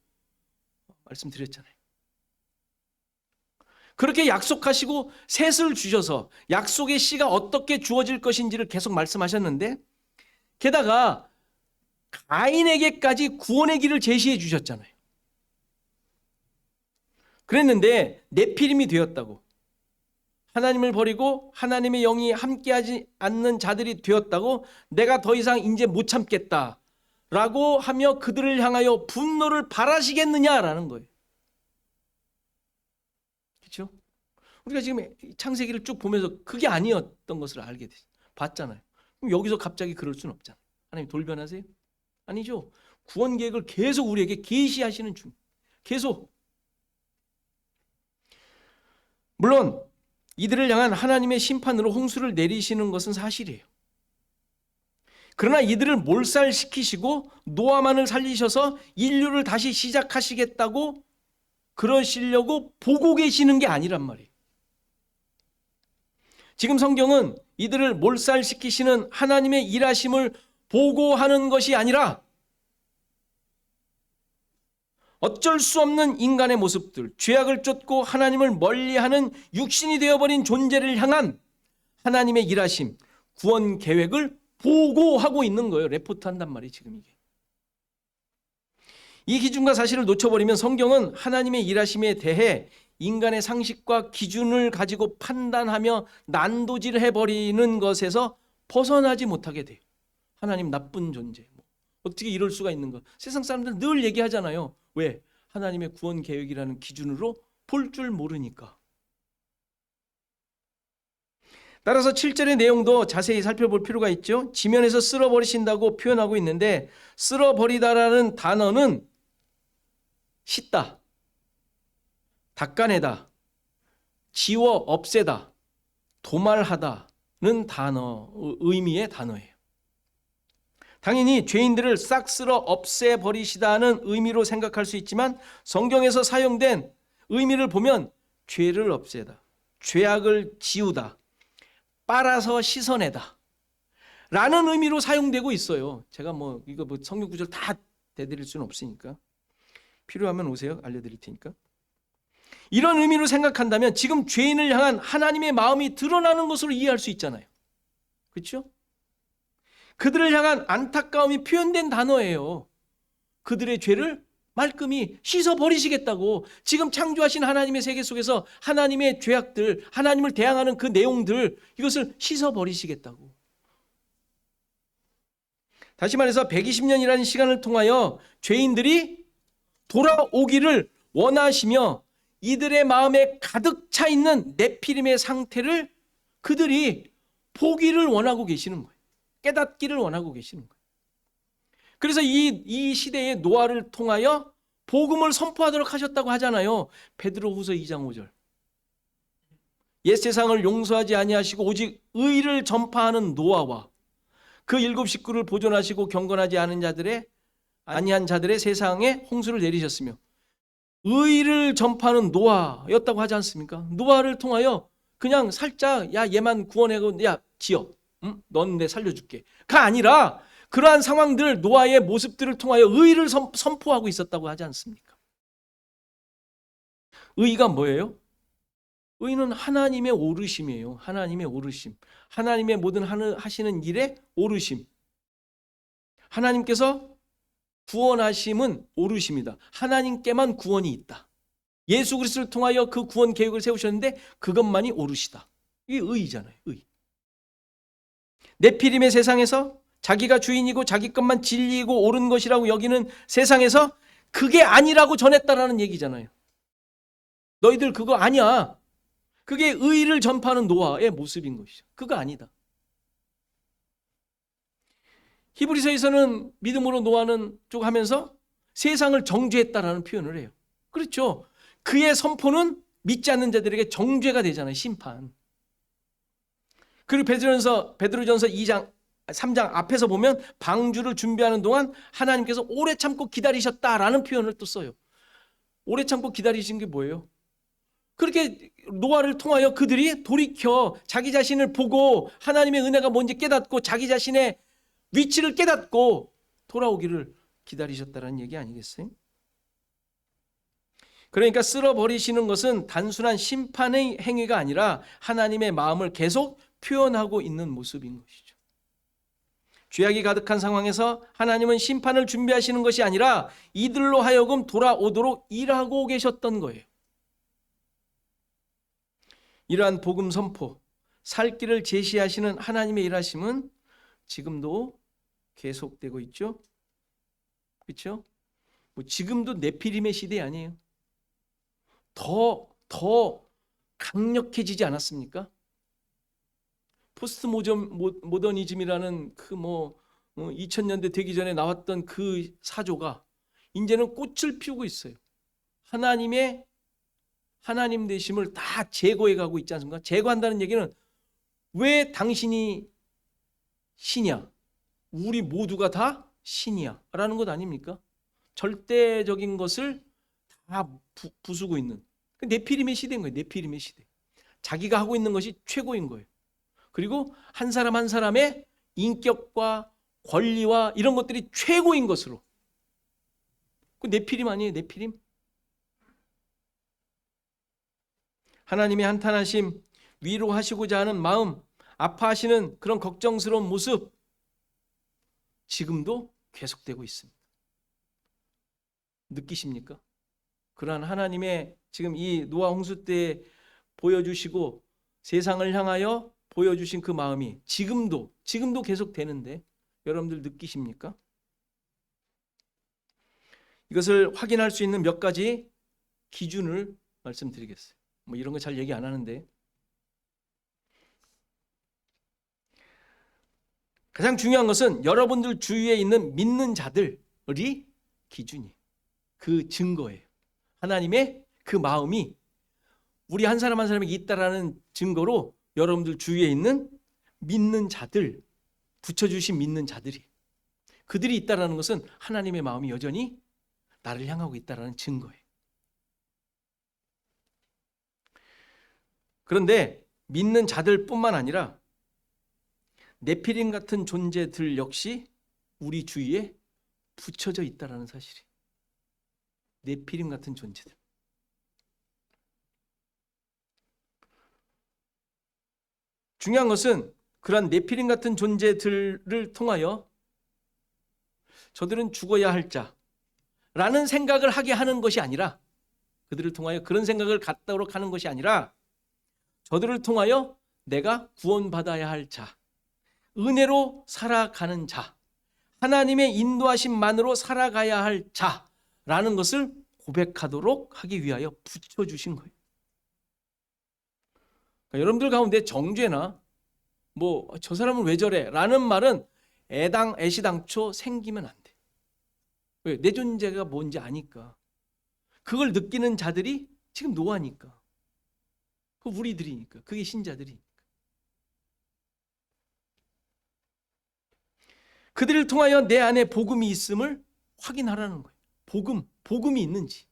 Speaker 1: 말씀드렸잖아요. 그렇게 약속하시고 셋을 주셔서 약속의 씨가 어떻게 주어질 것인지를 계속 말씀하셨는데, 게다가 가인에게까지 구원의 길을 제시해 주셨잖아요. 그랬는데 네피림이 되었다고, 하나님을 버리고 하나님의 영이 함께하지 않는 자들이 되었다고, 내가 더 이상 이제 못 참겠다라고 하며 그들을 향하여 분노를 발하시겠느냐라는 거예요. 그렇죠? 우리가 지금 창세기를 쭉 보면서 그게 아니었던 것을 알게 봤잖아요. 그럼 여기서 갑자기 그럴 수는 없잖아요. 하나님 돌변하세요? 아니죠. 구원 계획을 계속 우리에게 계시하시는 중, 계속. 물론 이들을 향한 하나님의 심판으로 홍수를 내리시는 것은 사실이에요. 그러나 이들을 몰살시키시고 노아만을 살리셔서 인류를 다시 시작하시겠다고 그러시려고 보고 계시는 게 아니란 말이에요. 지금 성경은 이들을 몰살시키시는 하나님의 일하심을 보고하는 것이 아니라 어쩔 수 없는 인간의 모습들, 죄악을 쫓고 하나님을 멀리하는 육신이 되어버린 존재를 향한 하나님의 일하심, 구원 계획을 보고하고 있는 거예요. 레포트한단 말이에요. 지금 이게. 이 기준과 사실을 놓쳐버리면 성경은 하나님의 일하심에 대해 인간의 상식과 기준을 가지고 판단하며 난도질해버리는 것에서 벗어나지 못하게 돼요. 하나님 나쁜 존재, 어떻게 이럴 수가 있는 거. 세상 사람들 늘 얘기하잖아요. 왜? 하나님의 구원 계획이라는 기준으로 볼 줄 모르니까. 따라서 7절의 내용도 자세히 살펴볼 필요가 있죠. 지면에서 쓸어버리신다고 표현하고 있는데, 쓸어버리다라는 단어는 씻다, 닦아내다, 지워 없애다, 도말하다는 단어, 의미의 단어예요. 당연히 죄인들을 싹 쓸어 없애버리시다는 의미로 생각할 수 있지만 성경에서 사용된 의미를 보면 죄를 없애다, 죄악을 지우다, 빨아서 씻어내다 라는 의미로 사용되고 있어요. 제가 이거 성경 구절 다 대드릴 수는 없으니까 필요하면 오세요. 알려드릴 테니까. 이런 의미로 생각한다면 지금 죄인을 향한 하나님의 마음이 드러나는 것으로 이해할 수 있잖아요. 그렇죠? 그들을 향한 안타까움이 표현된 단어예요. 그들의 죄를 말끔히 씻어버리시겠다고. 지금 창조하신 하나님의 세계 속에서 하나님의 죄악들, 하나님을 대항하는 그 내용들, 이것을 씻어버리시겠다고. 다시 말해서 120년이라는 시간을 통하여 죄인들이 돌아오기를 원하시며 이들의 마음에 가득 차 있는 네피림의 상태를 그들이 보기를 원하고 계시는 거예요. 깨닫기를 원하고 계시는 거예요. 그래서 이 시대의 노아를 통하여 복음을 선포하도록 하셨다고 하잖아요. 베드로후서 2장 5절. 옛 세상을 용서하지 아니하시고 오직 의를 전파하는 노아와 그 7 식구를 보존하시고 경건하지 아니한 자들의 세상에 홍수를 내리셨으며 의를 전파하는 노아였다고 하지 않습니까? 노아를 통하여 그냥 살짝 야 얘만 구원하고 야 지어, 응? 넌 내 살려줄게 가 아니라 그러한 상황들, 노아의 모습들을 통하여 의를 선포하고 있었다고 하지 않습니까? 의가 뭐예요? 의는 하나님의 오르심이에요. 하나님의 오르심. 하나님의 모든 하시는 일에 오르심. 하나님께서 구원하심은 오르심이다. 하나님께만 구원이 있다. 예수 그리스도를 통하여 그 구원 계획을 세우셨는데 그것만이 오르시다. 이게 의잖아요. 의. 네피림의 세상에서 자기가 주인이고 자기 것만 진리이고 옳은 것이라고 여기는 세상에서 그게 아니라고 전했다라는 얘기잖아요. 너희들 그거 아니야. 그게 의를 전파하는 노아의 모습인 것이죠. 그거 아니다. 히브리서에서는 믿음으로 노아는 쭉 하면서 세상을 정죄했다라는 표현을 해요. 그렇죠. 그의 선포는 믿지 않는 자들에게 정죄가 되잖아요. 심판. 그리고 베드로전서 3장 앞에서 보면 방주를 준비하는 동안 하나님께서 오래 참고 기다리셨다라는 표현을 또 써요. 오래 참고 기다리신 게 뭐예요? 그렇게 노아를 통하여 그들이 돌이켜 자기 자신을 보고 하나님의 은혜가 뭔지 깨닫고 자기 자신의 위치를 깨닫고 돌아오기를 기다리셨다는 얘기 아니겠어요? 그러니까 쓸어버리시는 것은 단순한 심판의 행위가 아니라 하나님의 마음을 계속 표현하고 있는 모습인 것이죠. 죄악이 가득한 상황에서 하나님은 심판을 준비하시는 것이 아니라 이들로 하여금 돌아오도록 일하고 계셨던 거예요. 이러한 복음 선포, 살 길을 제시하시는 하나님의 일하심은 지금도 계속되고 있죠. 그렇죠? 지금도 네피림의 시대 아니에요. 더 강력해지지 않았습니까? 포스트 모더니즘이라는 2000년대 되기 전에 나왔던 그 사조가 이제는 꽃을 피우고 있어요. 하나님 되심을 다 제거해 가고 있지 않습니까? 제거한다는 얘기는 왜 당신이 신이야? 우리 모두가 다 신이야 라는 것 아닙니까? 절대적인 것을 다 부수고 있는 네피림의 시대인 거예요. 네피림의 시대. 자기가 하고 있는 것이 최고인 거예요. 그리고 한 사람 한 사람의 인격과 권리와 이런 것들이 최고인 것으로. 그 네피림 아니에요? 네피림? 하나님의 한탄하심, 위로하시고자 하는 마음, 아파하시는 그런 걱정스러운 모습 지금도 계속되고 있습니다. 느끼십니까? 그러한 하나님의 지금 이 노아 홍수 때 보여주시고 세상을 향하여 보여주신 그 마음이 지금도 계속되는데 여러분들 느끼십니까? 이것을 확인할 수 있는 몇 가지 기준을 말씀드리겠어요. 이런 거 잘 얘기 안 하는데 가장 중요한 것은 여러분들 주위에 있는 믿는 자들이 기준이에요. 그 증거예요. 하나님의 그 마음이 우리 한 사람 한 사람에게 있다라는 증거로 여러분들 주위에 있는 믿는 자들, 붙여주신 믿는 자들이, 그들이 있다라는 것은 하나님의 마음이 여전히 나를 향하고 있다라는 증거예요. 그런데 믿는 자들뿐만 아니라 네피림 같은 존재들 역시 우리 주위에 붙여져 있다라는 사실이. 네피림 같은 존재들. 중요한 것은 그러한 네피림 같은 존재들을 통하여 저들은 죽어야 할 자라는 생각을 하게 하는 것이 아니라, 그들을 통하여 그런 생각을 갖도록 하는 것이 아니라, 저들을 통하여 내가 구원받아야 할 자, 은혜로 살아가는 자, 하나님의 인도하심만으로 살아가야 할 자라는 것을 고백하도록 하기 위하여 붙여주신 거예요. 그러니까 여러분들 가운데 정죄나 뭐 저 사람은 왜 저래 라는 말은 애시당초 생기면 안 돼. 왜? 내 존재가 뭔지 아니까. 그걸 느끼는 자들이 지금 노아니까. 그 우리들이니까. 그게 신자들이니까. 그들을 통하여 내 안에 복음이 있음을 확인하라는 거예요. 복음이 있는지,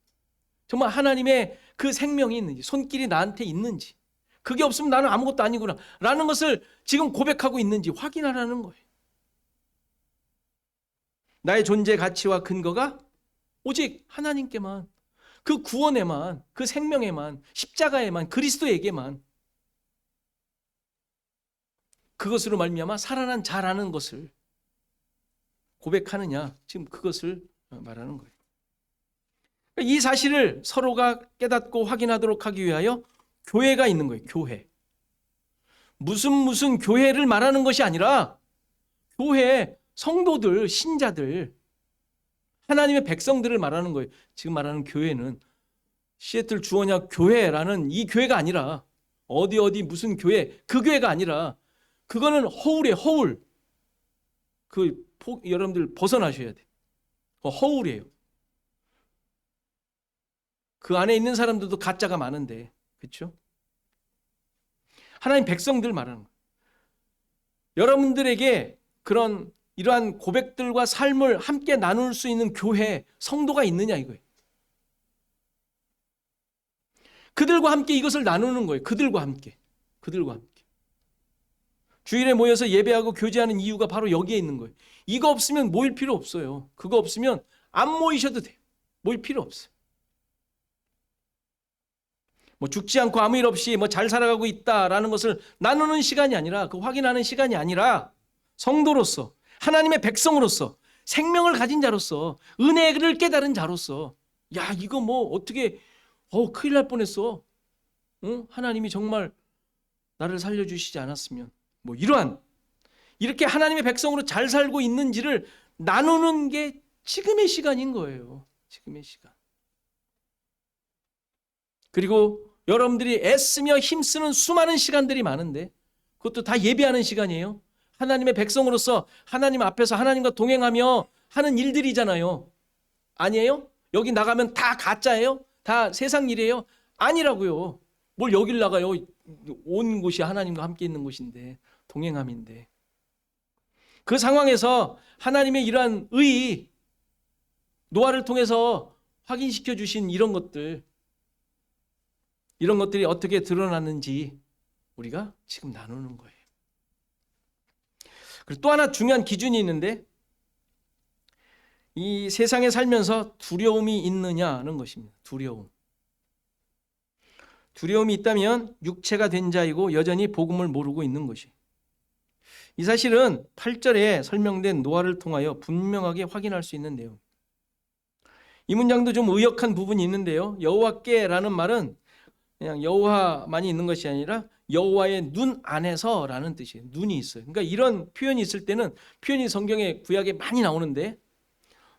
Speaker 1: 정말 하나님의 그 생명이 있는지, 손길이 나한테 있는지, 그게 없으면 나는 아무것도 아니구나 라는 것을 지금 고백하고 있는지 확인하라는 거예요. 나의 존재 가치와 근거가 오직 하나님께만, 그 구원에만, 그 생명에만, 십자가에만, 그리스도에게만, 그것으로 말미암아 살아난 자라는 것을 고백하느냐, 지금 그것을 말하는 거예요. 이 사실을 서로가 깨닫고 확인하도록 하기 위하여 교회가 있는 거예요. 교회. 무슨 교회를 말하는 것이 아니라 교회, 성도들, 신자들, 하나님의 백성들을 말하는 거예요. 지금 말하는 교회는 시애틀 주원야 교회라는 이 교회가 아니라 어디 무슨 교회, 그 교회가 아니라 그거는 허울이에요. 허울. 여러분들 벗어나셔야 돼. 허울이에요. 그 안에 있는 사람들도 가짜가 많은데, 그렇죠? 하나님 백성들 말하는 거예요. 여러분들에게 이러한 고백들과 삶을 함께 나눌 수 있는 교회, 성도가 있느냐 이거예요. 그들과 함께 이것을 나누는 거예요. 그들과 함께. 주일에 모여서 예배하고 교제하는 이유가 바로 여기에 있는 거예요. 이거 없으면 모일 필요 없어요. 그거 없으면 안 모이셔도 돼요. 모일 필요 없어요. 뭐 죽지 않고 아무 일 없이 뭐 잘 살아가고 있다라는 것을 나누는 시간이 아니라, 그 확인하는 시간이 아니라, 성도로서, 하나님의 백성으로서, 생명을 가진 자로서, 은혜를 깨달은 자로서, 야 이거 뭐 어떻게 큰일 날 뻔했어. 응? 하나님이 정말 나를 살려주시지 않았으면, 뭐 이렇게 하나님의 백성으로 잘 살고 있는지를 나누는 게 지금의 시간인 거예요. 지금의 시간. 그리고 여러분들이 애쓰며 힘쓰는 수많은 시간들이 많은데, 그것도 다 예배하는 시간이에요. 하나님의 백성으로서 하나님 앞에서 하나님과 동행하며 하는 일들이잖아요. 아니에요? 여기 나가면 다 가짜예요? 다 세상 일이에요? 아니라고요. 뭘 여길 나가요? 온 곳이 하나님과 함께 있는 곳인데, 동행함인데. 그 상황에서 하나님의 이러한 의, 노아를 통해서 확인시켜 주신 이런 것들이 어떻게 드러났는지 우리가 지금 나누는 거예요. 그리고 또 하나 중요한 기준이 있는데, 이 세상에 살면서 두려움이 있느냐는 것입니다. 두려움이 있다면 육체가 된 자이고 여전히 복음을 모르고 있는 것이. 이 사실은 8절에 설명된 노아를 통하여 분명하게 확인할 수 있는 내용. 이 문장도 좀 의역한 부분이 있는데요. 여호와께라는 말은 그냥 여호와만이 있는 것이 아니라 여호와의 눈 안에서라는 뜻이에요. 눈이 있어요. 그러니까 이런 표현이 있을 때는, 표현이 성경에 구약에 많이 나오는데,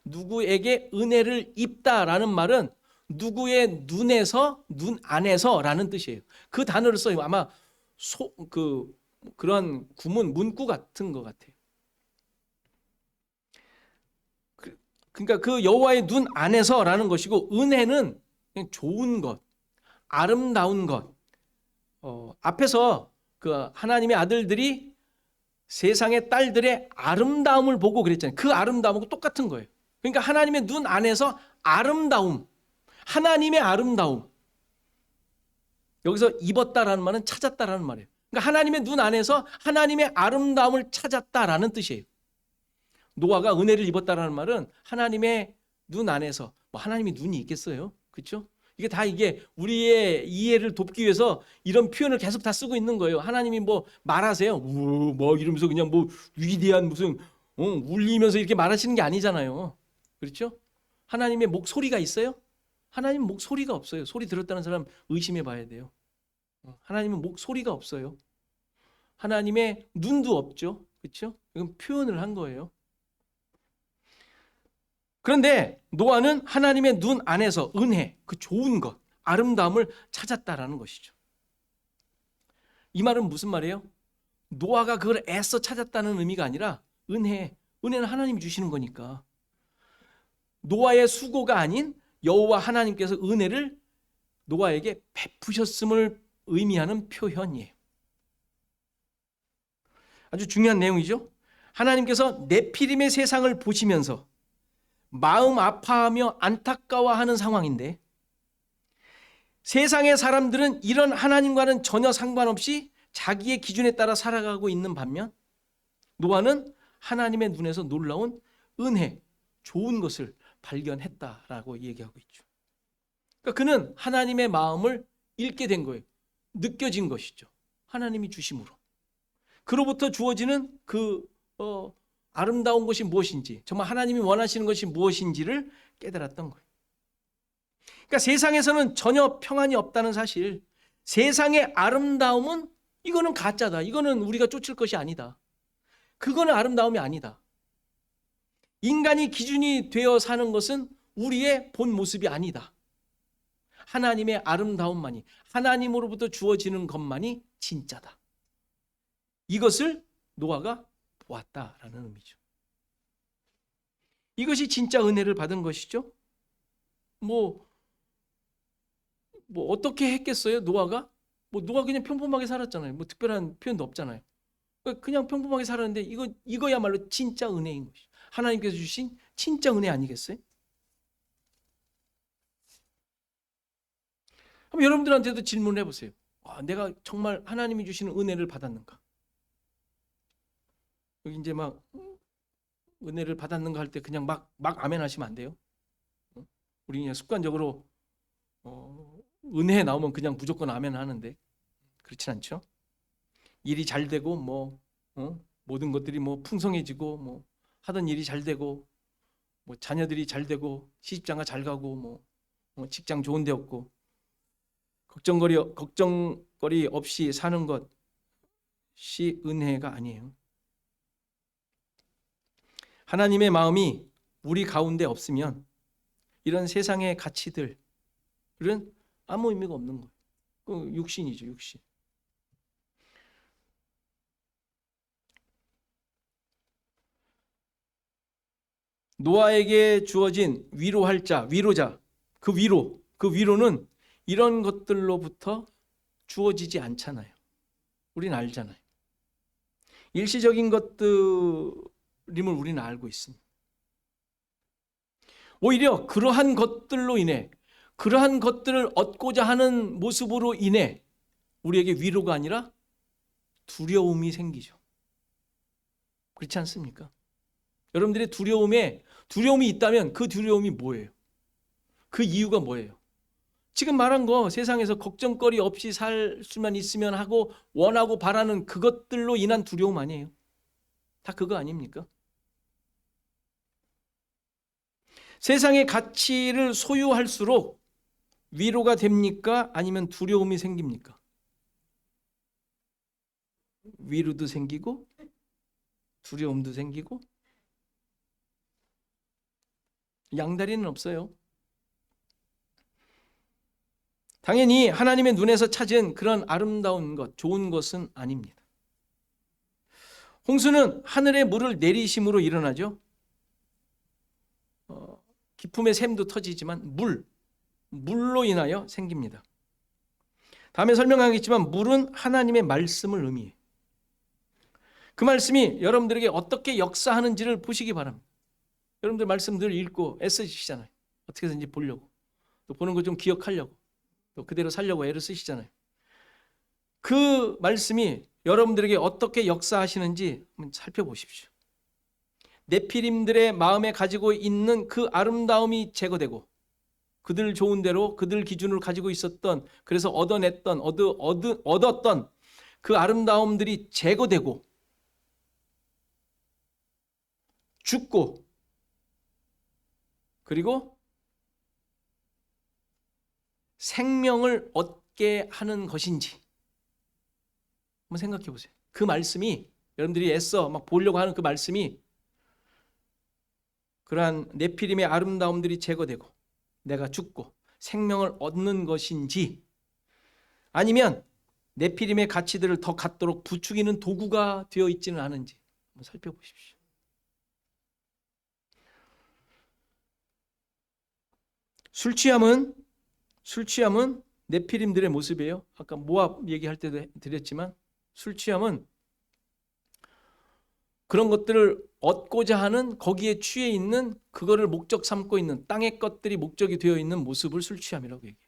Speaker 1: 누구에게 은혜를 입다라는 말은 누구의 눈에서, 눈 안에서라는 뜻이에요. 그 단어를 써요. 아마 그런 구문, 문구 같은 것 같아요. 그러니까 그 여호와의 눈 안에서라는 것이고, 은혜는 그냥 좋은 것, 아름다운 것. 앞에서 그 하나님의 아들들이 세상의 딸들의 아름다움을 보고 그랬잖아요. 그 아름다움하고 똑같은 거예요. 그러니까 하나님의 눈 안에서 아름다움, 하나님의 아름다움. 여기서 입었다라는 말은 찾았다라는 말이에요. 그러니까 하나님의 눈 안에서 하나님의 아름다움을 찾았다라는 뜻이에요. 노아가 은혜를 입었다라는 말은 하나님의 눈 안에서, 뭐 하나님이 눈이 있겠어요? 그렇죠? 이게 우리의 이해를 돕기 위해서 이런 표현을 계속 다 쓰고 있는 거예요. 하나님이 뭐 말하세요? 뭐 이러면서 그냥 뭐 위대한 무슨 울리면서 이렇게 말하시는 게 아니잖아요. 그렇죠? 하나님의 목소리가 있어요? 하나님 목소리가 없어요. 소리 들었다는 사람 의심해 봐야 돼요. 하나님은 목소리가 없어요. 하나님의 눈도 없죠. 그렇죠? 이건 표현을 한 거예요. 그런데 노아는 하나님의 눈 안에서 은혜, 그 좋은 것, 아름다움을 찾았다라는 것이죠. 이 말은 무슨 말이에요? 노아가 그걸 애써 찾았다는 의미가 아니라 은혜는 하나님이 주시는 거니까. 노아의 수고가 아닌 여호와 하나님께서 은혜를 노아에게 베푸셨음을 의미하는 표현이에요. 아주 중요한 내용이죠. 하나님께서 네피림의 세상을 보시면서 마음 아파하며 안타까워하는 상황인데, 세상의 사람들은 이런 하나님과는 전혀 상관없이 자기의 기준에 따라 살아가고 있는 반면 노아는 하나님의 눈에서 놀라운 은혜, 좋은 것을 발견했다라고 얘기하고 있죠. 그러니까 그는 하나님의 마음을 읽게 된 거예요. 느껴진 것이죠. 하나님이 주심으로. 그로부터 주어지는 그 아름다운 것이 무엇인지, 정말 하나님이 원하시는 것이 무엇인지를 깨달았던 거예요. 그러니까 세상에서는 전혀 평안이 없다는 사실, 세상의 아름다움은 이거는 가짜다. 이거는 우리가 쫓을 것이 아니다. 그거는 아름다움이 아니다. 인간이 기준이 되어 사는 것은 우리의 본 모습이 아니다. 하나님의 아름다움만이, 하나님으로부터 주어지는 것만이 진짜다. 이것을 노아가 보았다라는 의미죠. 이것이 진짜 은혜를 받은 것이죠. 뭐 어떻게 했겠어요? 노아가? 노아 그냥 평범하게 살았잖아요. 뭐 특별한 표현도 없잖아요. 그냥 평범하게 살았는데 이거야말로 진짜 은혜인 것이죠. 하나님께서 주신 진짜 은혜 아니겠어요? 한번 여러분들한테도 질문을 해보세요. 내가 정말 하나님이 주시는 은혜를 받았는가? 여기 이제 막 은혜를 받았는가 할 때 그냥 막 아멘 하시면 안 돼요. 우리 그냥 습관적으로 은혜 나오면 그냥 무조건 아멘 하는데 그렇진 않죠. 일이 잘 되고 모든 것들이 풍성해지고 하던 일이 잘 되고 자녀들이 잘 되고 시집장가 잘 가고 직장 좋은 데 없고 걱정거리 없이 사는 것이 은혜가 아니에요. 하나님의 마음이 우리 가운데 없으면 이런 세상의 가치들은 아무 의미가 없는 거예요. 그 육신이죠, 육신. 노아에게 주어진 위로자, 그 위로는 이런 것들로부터 주어지지 않잖아요. 우리는 알잖아요. 일시적인 것들임을 우리는 알고 있습니다. 오히려 그러한 것들로 인해, 그러한 것들을 얻고자 하는 모습으로 인해 우리에게 위로가 아니라 두려움이 생기죠. 그렇지 않습니까? 여러분들의 두려움이 있다면 그 두려움이 뭐예요? 그 이유가 뭐예요? 지금 말한 거, 세상에서 걱정거리 없이 살 수만 있으면 하고 원하고 바라는 그것들로 인한 두려움 아니에요? 다 그거 아닙니까? 세상의 가치를 소유할수록 위로가 됩니까? 아니면 두려움이 생깁니까? 위로도 생기고 두려움도 생기고 양다리는 없어요. 당연히 하나님의 눈에서 찾은 그런 아름다운 것, 좋은 것은 아닙니다. 홍수는 하늘의 물을 내리심으로 일어나죠. 기품의 샘도 터지지만 물로 인하여 생깁니다. 다음에 설명하겠지만 물은 하나님의 말씀을 의미해요. 그 말씀이 여러분들에게 어떻게 역사하는지를 보시기 바랍니다. 여러분들 말씀 늘 읽고 애쓰시잖아요. 어떻게든지 보려고, 또 보는 거 좀 기억하려고, 또 그대로 살려고 애를 쓰시잖아요. 그 말씀이 여러분들에게 어떻게 역사하시는지 한번 살펴보십시오. 네피림들의 마음에 가지고 있는 그 아름다움이 제거되고, 그들 좋은 대로 그들 기준으로 가지고 있었던, 그래서 얻었던 그 아름다움들이 제거되고 죽고, 그리고 생명을 얻게 하는 것인지 한번 생각해 보세요. 그 말씀이, 여러분들이 애써 막 보려고 하는 그 말씀이 그러한 네피림의 아름다움들이 제거되고 내가 죽고 생명을 얻는 것인지, 아니면 네피림의 가치들을 더 갖도록 부추기는 도구가 되어 있지는 않은지 한번 살펴보십시오. 술 취함은 네피림들의 모습이에요. 아까 모압 얘기할 때도 드렸지만, 술 취함은 그런 것들을 얻고자 하는, 거기에 취해 있는, 그거를 목적 삼고 있는, 땅의 것들이 목적이 되어 있는 모습을 술 취함이라고 얘기해요.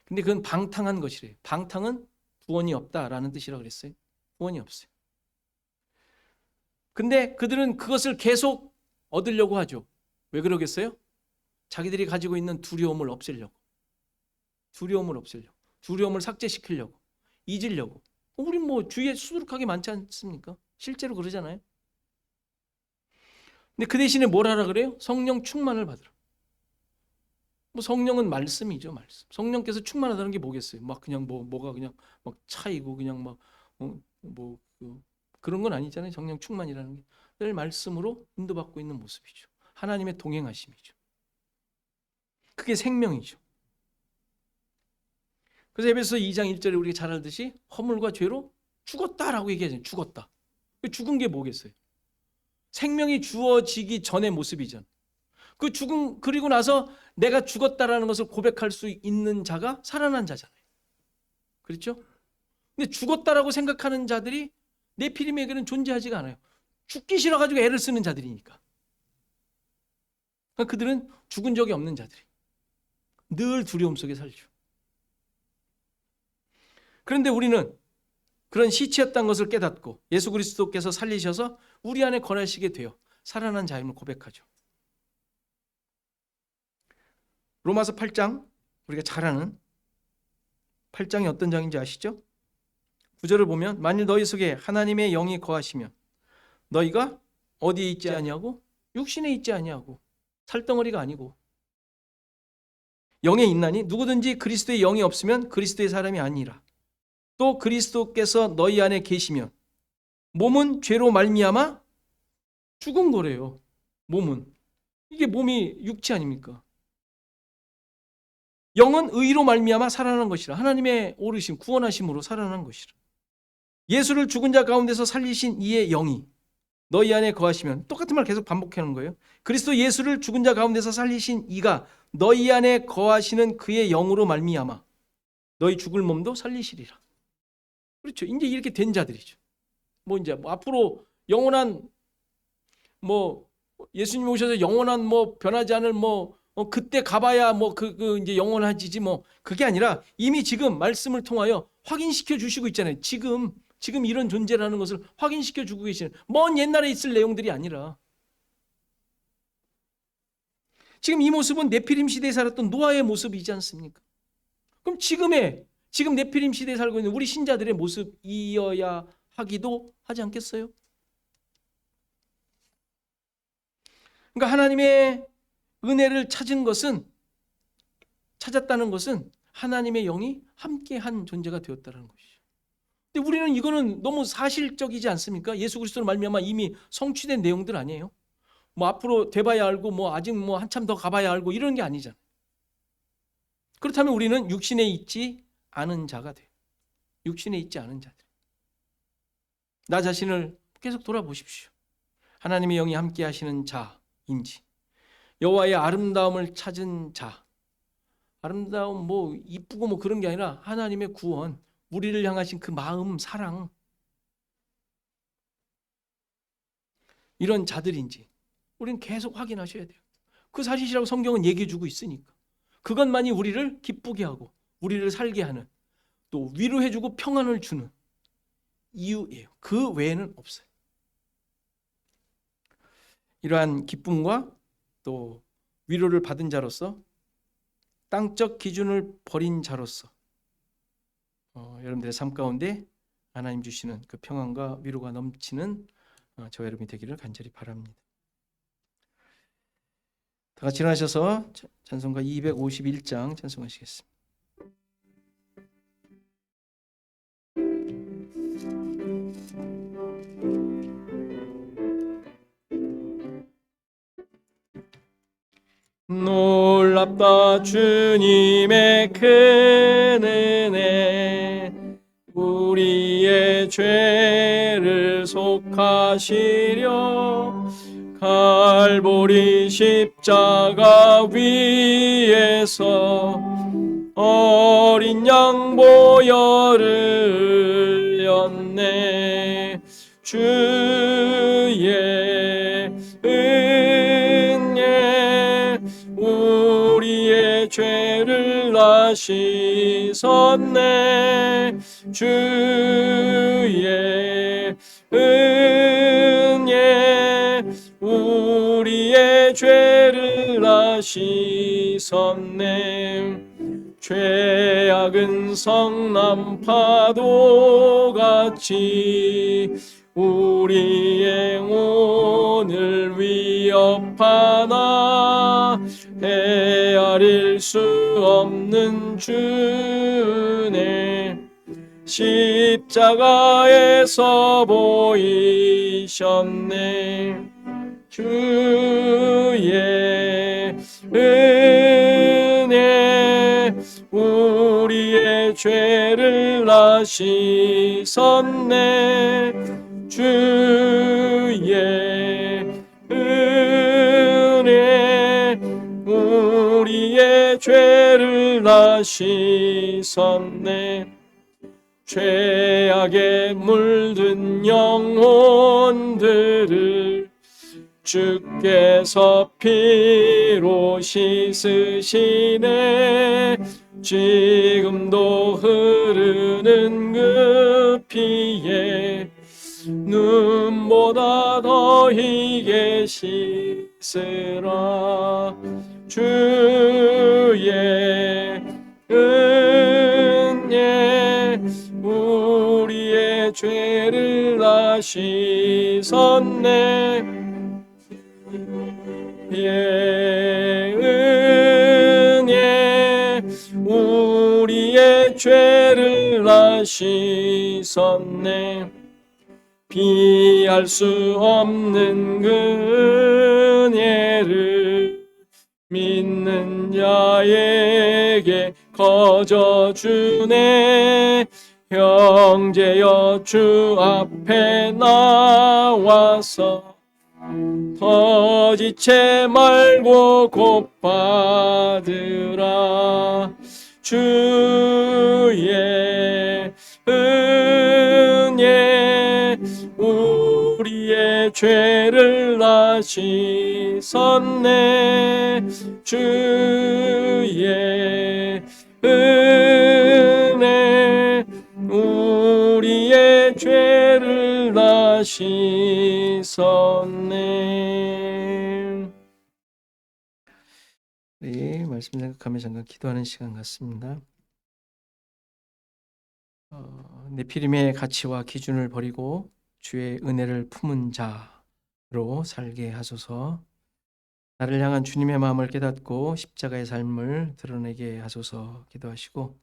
Speaker 1: 근데 그건 방탕한 것이래요. 방탕은 구원이 없다라는 뜻이라고 그랬어요. 구원이 없어요. 근데 그들은 그것을 계속 얻으려고 하죠. 왜 그러겠어요? 자기들이 가지고 있는 두려움을 없애려고, 두려움을 삭제시키려고, 잊으려고. 우리 뭐 주위에 수두룩하게 많지 않습니까? 실제로 그러잖아요. 근데 그 대신에 뭘 하라 그래요? 성령 충만을 받으라. 뭐 성령은 말씀이죠, 말씀. 성령께서 충만하다는 게 뭐겠어요? 막 그냥 뭐가 그냥 막 차이고 그냥 막 그런 건 아니잖아요. 성령 충만이라는 게 늘 말씀으로 인도받고 있는 모습이죠. 하나님의 동행하심이죠. 그게 생명이죠. 그래서 에베소 2장 1절에 우리가 잘 알듯이 허물과 죄로 죽었다라고 얘기하잖아요. 죽었다. 죽은 게 뭐겠어요? 생명이 주어지기 전의 모습이잖아요. 그 죽음, 그리고 나서 내가 죽었다라는 것을 고백할 수 있는 자가 살아난 자잖아요. 그렇죠? 근데 죽었다라고 생각하는 자들이 네피림에게는 존재하지가 않아요. 죽기 싫어가지고 애를 쓰는 자들이니까. 그러니까 그들은 죽은 적이 없는 자들이 늘 두려움 속에 살죠. 그런데 우리는 그런 시체였다는 것을 깨닫고 예수 그리스도께서 살리셔서 우리 안에 거하시게 되어 살아난 자임을 고백하죠. 로마서 8장, 우리가 잘 아는 8장이 어떤 장인지 아시죠? 9절을 보면 만일 너희 속에 하나님의 영이 거하시면 너희가 어디에 있지 아니하고 육신에 있지 아니하고 살덩어리가 아니고 영에 있나니 누구든지 그리스도의 영이 없으면 그리스도의 사람이 아니라 또 그리스도께서 너희 안에 계시면 몸은 죄로 말미암아 죽은 거래요. 몸은. 이게 몸이 육체 아닙니까? 영은 의로 말미암아 살아난 것이라. 하나님의 오르심, 구원하심으로 살아난 것이라. 예수를 죽은 자 가운데서 살리신 이의 영이 너희 안에 거하시면, 똑같은 말 계속 반복하는 거예요. 그리스도 예수를 죽은 자 가운데서 살리신 이가 너희 안에 거하시는 그의 영으로 말미암아 너희 죽을 몸도 살리시리라. 그렇죠. 이제 이렇게 된 자들이죠. 이제 앞으로 영원한 예수님 오셔서 영원한 변하지 않을 그때 가봐야 이제 영원하지지 그게 아니라 이미 지금 말씀을 통하여 확인시켜 주시고 있잖아요. 지금 이런 존재라는 것을 확인시켜 주고 계시는, 먼 옛날에 있을 내용들이 아니라 지금 이 모습은 네피림 시대에 살았던 노아의 모습이지 않습니까? 그럼 지금 네피림 시대에 살고 있는 우리 신자들의 모습이어야 하기도 하지 않겠어요? 그러니까 하나님의 은혜를 찾았다는 것은 하나님의 영이 함께한 존재가 되었다는 것이죠. 근데 우리는 이거는 너무 사실적이지 않습니까? 예수 그리스도로 말미암아 이미 성취된 내용들 아니에요? 앞으로 돼봐야 알고 아직 한참 더 가봐야 알고 이런 게 아니잖아요. 그렇다면 우리는 육신에 있지 않은 자가 돼요. 육신에 있지 않은 자들. 나 자신을 계속 돌아보십시오. 하나님의 영이 함께 하시는 자인지, 여호와의 아름다움을 찾은 자, 아름다움 뭐 이쁘고 뭐 그런 게 아니라 하나님의 구원, 우리를 향하신 그 마음, 사랑, 이런 자들인지 우리는 계속 확인하셔야 돼요. 그 사실이라고 성경은 얘기해 주고 있으니까. 그것만이 우리를 기쁘게 하고 우리를 살게 하는, 또 위로해 주고 평안을 주는 이유예요. 그 외에는 없어요. 이러한 기쁨과 또 위로를 받은 자로서, 땅적 기준을 버린 자로서 여러분들의 삶 가운데 하나님 주시는 그 평안과 위로가 넘치는 저와 여러분이 되기를 간절히 바랍니다. 다 같이 일어나셔서 찬송가 251장 찬송하시겠습니다. 놀랍다 주님의 큰 은혜, 우리의 죄를 속하시려 갈보리 십자가 위에서 어린 양 보혈을 흘렸네. 주의 은혜 우리의 죄를 다 씻었네. 주의 은혜 우리의 죄를 다 씻었네. 죄악은 성남 파도같이 우리의 영혼을 위협하나 헤아릴 수 없는 주네. 십자가에서 보이셨네. 주의 은혜 우리의 죄를 다 씻었네. 주의 은혜 우리의 죄를 다 씻었네. 죄악에 물든 영혼들을 주께서 피로 씻으시네. 지금도 흐르는 그 피에 눈보다 더 희게 씻으라. 주의 은혜 우리의 죄를 다 씻었네. 은혜 우리의 죄를 다 씻었네. 비할 수 없는 그 은혜를 믿는 자에게 거저 주네. 형제여 주 앞에 나와서 거짓체 말고 곧 받으라. 주의 은혜 우리의 죄를 다 씻었네. 주의 은혜 우리의 죄를 다 씻었네. 네, 말씀 생각하며 잠깐 기도하는 시간 같습니다. 네피림의 가치와 기준을 버리고 주의 은혜를 품은 자로 살게 하소서. 나를 향한 주님의 마음을 깨닫고 십자가의 삶을 드러내게 하소서 기도하시고,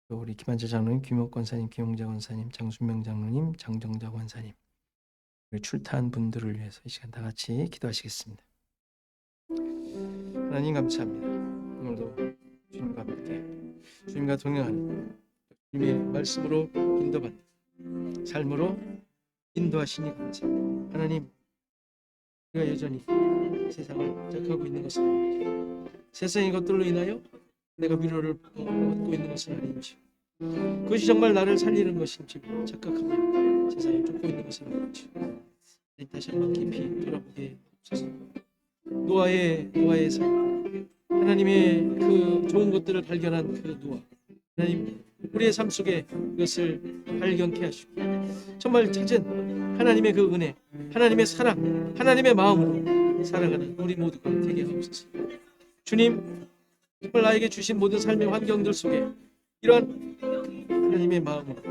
Speaker 1: 또 우리 김한재 장로님, 김옥 권사님, 김용자 권사님, 장순명 장로님, 장정자 권사님, 우리 출타한 분들을 위해서 이 시간 다 같이 기도하시겠습니다. 하나님 감사합니다. 오늘도 주님과 함께 주님과 동행하는 주님의 말씀으로 인도받는 삶으로 인도하시니 감사합니다. 하나님, 우리가 여전히 세상을 짝하고 있는 것은 세상의 것들로 인하여 내가 위로를 얻고 있는 것은 아닌지, 그것이 정말 나를 살리는 것인지 착각하며 세상에 쫓고 있는 것은 아닌지 다시 한번 깊이 돌아보게 하옵소서. 노아의 삶, 하나님의 그 좋은 것들을 발견한 그 노아, 하나님 우리의 삶 속에 그것을 발견케 하시고 정말 찾은 하나님의 그 은혜, 하나님의 사랑, 하나님의 마음으로 살아가는 우리 모두가 되게 하옵소서. 주님, 정말 나에게 주신 모든 삶의 환경들 속에 이러한 하나님의 마음으로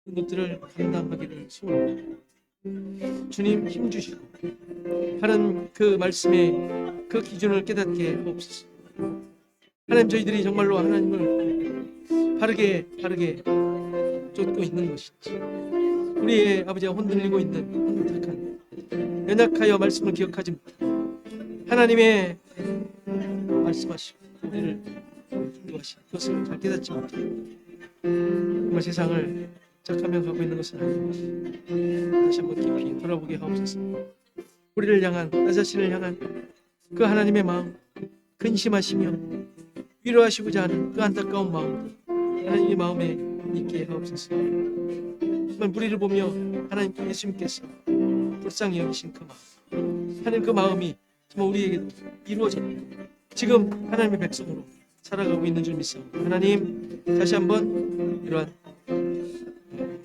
Speaker 1: 그 것들을 감당하기를 소원합니다. 주님, 힘 주시고 하는 그 말씀의 그 기준을 깨닫게 하옵소서. 하나님, 저희들이 정말로 하나님을 바르게 쫓고 있는 것인지, 우리의 아버지가 흔들리고 있는 혼탁한 연약하여 말씀을 기억하지 못하는 하나님의 말씀하시고 우리를 인도하시는 그것을 잘 깨닫지 못하고 정말 세상을 착하며 가고 있는 것은 아닌지 다시 한번 깊이 돌아보게 하옵소서. 우리를 향한, 나 자신을 향한 그 하나님의 마음, 근심하시며 위로하시고자 하는 그 안타까운 마음, 하나님의 마음에 있게 하옵소서. 정말 우리를 보며 하나님, 예수님께서 불쌍히 여기신 그 마음, 하나님 그 마음이 정말 우리에게도 이루어졌고 지금 하나님의 백성으로 살아가고 있는 줄 믿습니다. 하나님, 다시 한번 이러한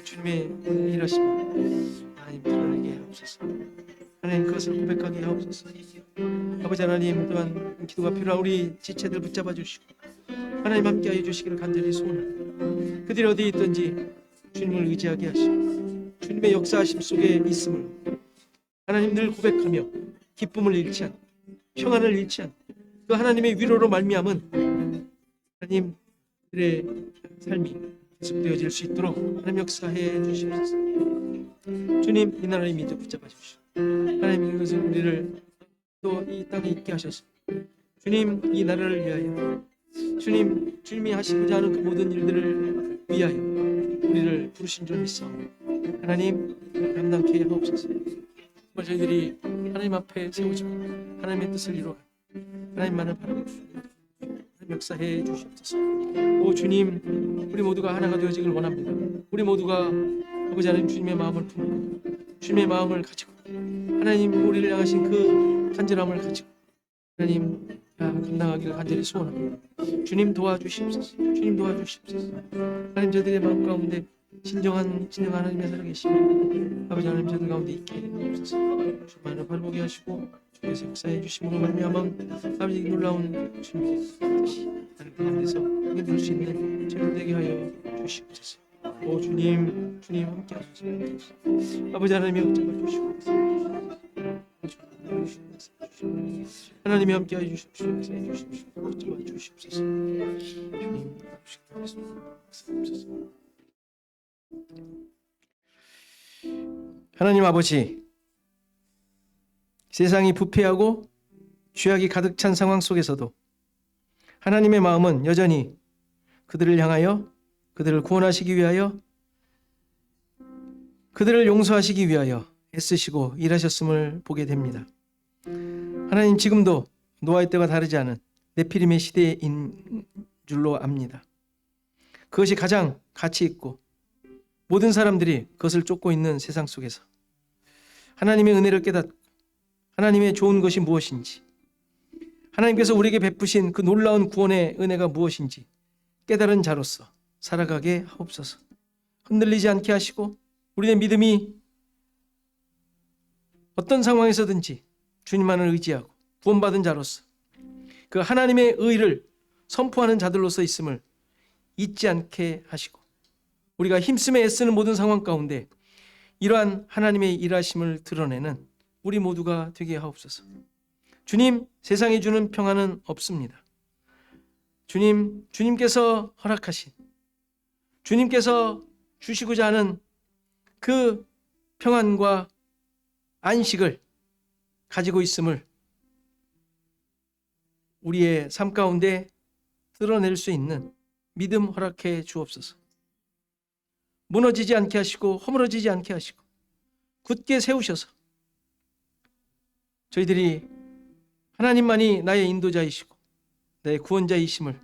Speaker 1: 주님의 일하심을 하나님 드러내게 하옵소서. 하나님, 그것을 고백하게 하옵소서. 아버지 하나님, 또한 기도가 필요한 우리 지체들 붙잡아 주시고 하나님 함께하여 주시기를 간절히 소원합니다. 그들이 어디 있든지 주님을 의지하게 하시고 주님의 역사하심 속에 있음을 하나님 늘 고백하며 기쁨을 잃지 않고 평안을 잃지 않고 그 하나님의 위로로 말미암은 하나님들의 삶이 계속되어질 수 있도록 하나님 역사해 주시옵소서. 주님, 이 나라의 민족 붙잡아 주시고 하나님, 이것을 우리를 또 이 땅에 있게 하셔서 주님, 이 나라를 위하여 주님이 하시고자 하는 그 모든 일들을 위하여 우리를 부르신 줄 믿사오니 하나님 감당케 하옵소서. 정말 저희들이 하나님 앞에 세워지고 하나님의 뜻을 이루어 하나님만을 바라보고 하나님 역사해 주시옵소서. 오 주님, 우리 모두가 하나가 되어지길 원합니다. 우리 모두가 아버지 하나님 주님의 마음을 품고 주님의 마음을 가지고 하나님 우리를 향하신 그 간절함을 가지고 하나님 감당하기를 간절히 소원합니다. 주님 도와주시옵소서. 주님 도와주시옵소서. 하나님, 저들의 마음 가운데 진정한 하나님의 살아계시고 아버지 하나님 저들 가운데 있게 하옵소서. 주만을 바라보게 하시고 주께서 역사해 주심으로 말미암아 아버지 놀라운 주님의 뜻이 하나님 가운데서 이룰 수 있는 저들 되게 하여 주시옵소서. 오 주님 함께 하소서. 아버지 하나님의 역정을 주시고 하나님이 함께 해주십시오. 주시옵소서. 주님 주시옵소서. 하나님 아버지, 세상이 부패하고 죄악이 가득 찬 상황 속에서도 하나님의 마음은 여전히 그들을 향하여, 그들을 구원하시기 위하여, 그들을 용서하시기 위하여 애쓰시고 일하셨음을 보게 됩니다. 하나님, 지금도 노아의 때와 다르지 않은 네피림의 시대인 줄로 압니다. 그것이 가장 가치 있고 모든 사람들이 그것을 쫓고 있는 세상 속에서 하나님의 은혜를 깨닫고 하나님의 좋은 것이 무엇인지, 하나님께서 우리에게 베푸신 그 놀라운 구원의 은혜가 무엇인지 깨달은 자로서 살아가게 하옵소서. 흔들리지 않게 하시고 우리의 믿음이 어떤 상황에서든지 주님만을 의지하고 구원받은 자로서 그 하나님의 의를 선포하는 자들로서 있음을 잊지 않게 하시고 우리가 힘쓰며 애쓰는 모든 상황 가운데 이러한 하나님의 일하심을 드러내는 우리 모두가 되게 하옵소서. 주님, 세상이 주는 평안은 없습니다. 주님께서 허락하신, 주님께서 주시고자 하는 그 평안과 안식을 가지고 있음을 우리의 삶 가운데 드러낼 수 있는 믿음 허락해 주옵소서. 무너지지 않게 하시고 허물어지지 않게 하시고 굳게 세우셔서 저희들이 하나님만이 나의 인도자이시고 나의 구원자이심을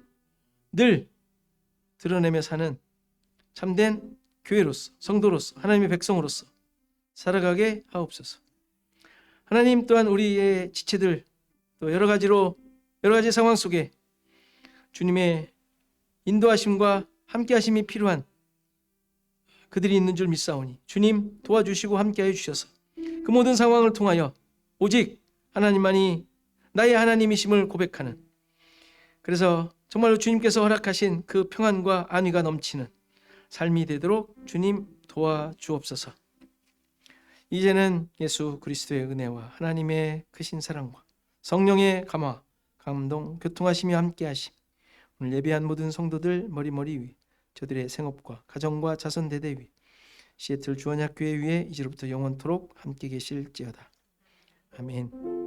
Speaker 1: 늘 드러내며 사는 참된 교회로서, 성도로서, 하나님의 백성으로서 살아가게 하옵소서. 하나님 또한 우리의 지체들 또 여러 가지 상황 속에 주님의 인도하심과 함께하심이 필요한 그들이 있는 줄 믿사오니 주님 도와주시고 함께하여 주셔서 그 모든 상황을 통하여 오직 하나님만이 나의 하나님이심을 고백하는, 그래서 정말로 주님께서 허락하신 그 평안과 안위가 넘치는 삶이 되도록 주님 도와주옵소서. 이제는 예수 그리스도의 은혜와 하나님의 크신 사랑과 성령의 감화, 감동, 교통하시며 함께하심, 오늘 예배한 모든 성도들 머리머리 위, 저들의 생업과 가정과 자손 대대 위, 시애틀 주원학교회 위에 이제로부터 영원토록 함께 계실지어다. 아멘.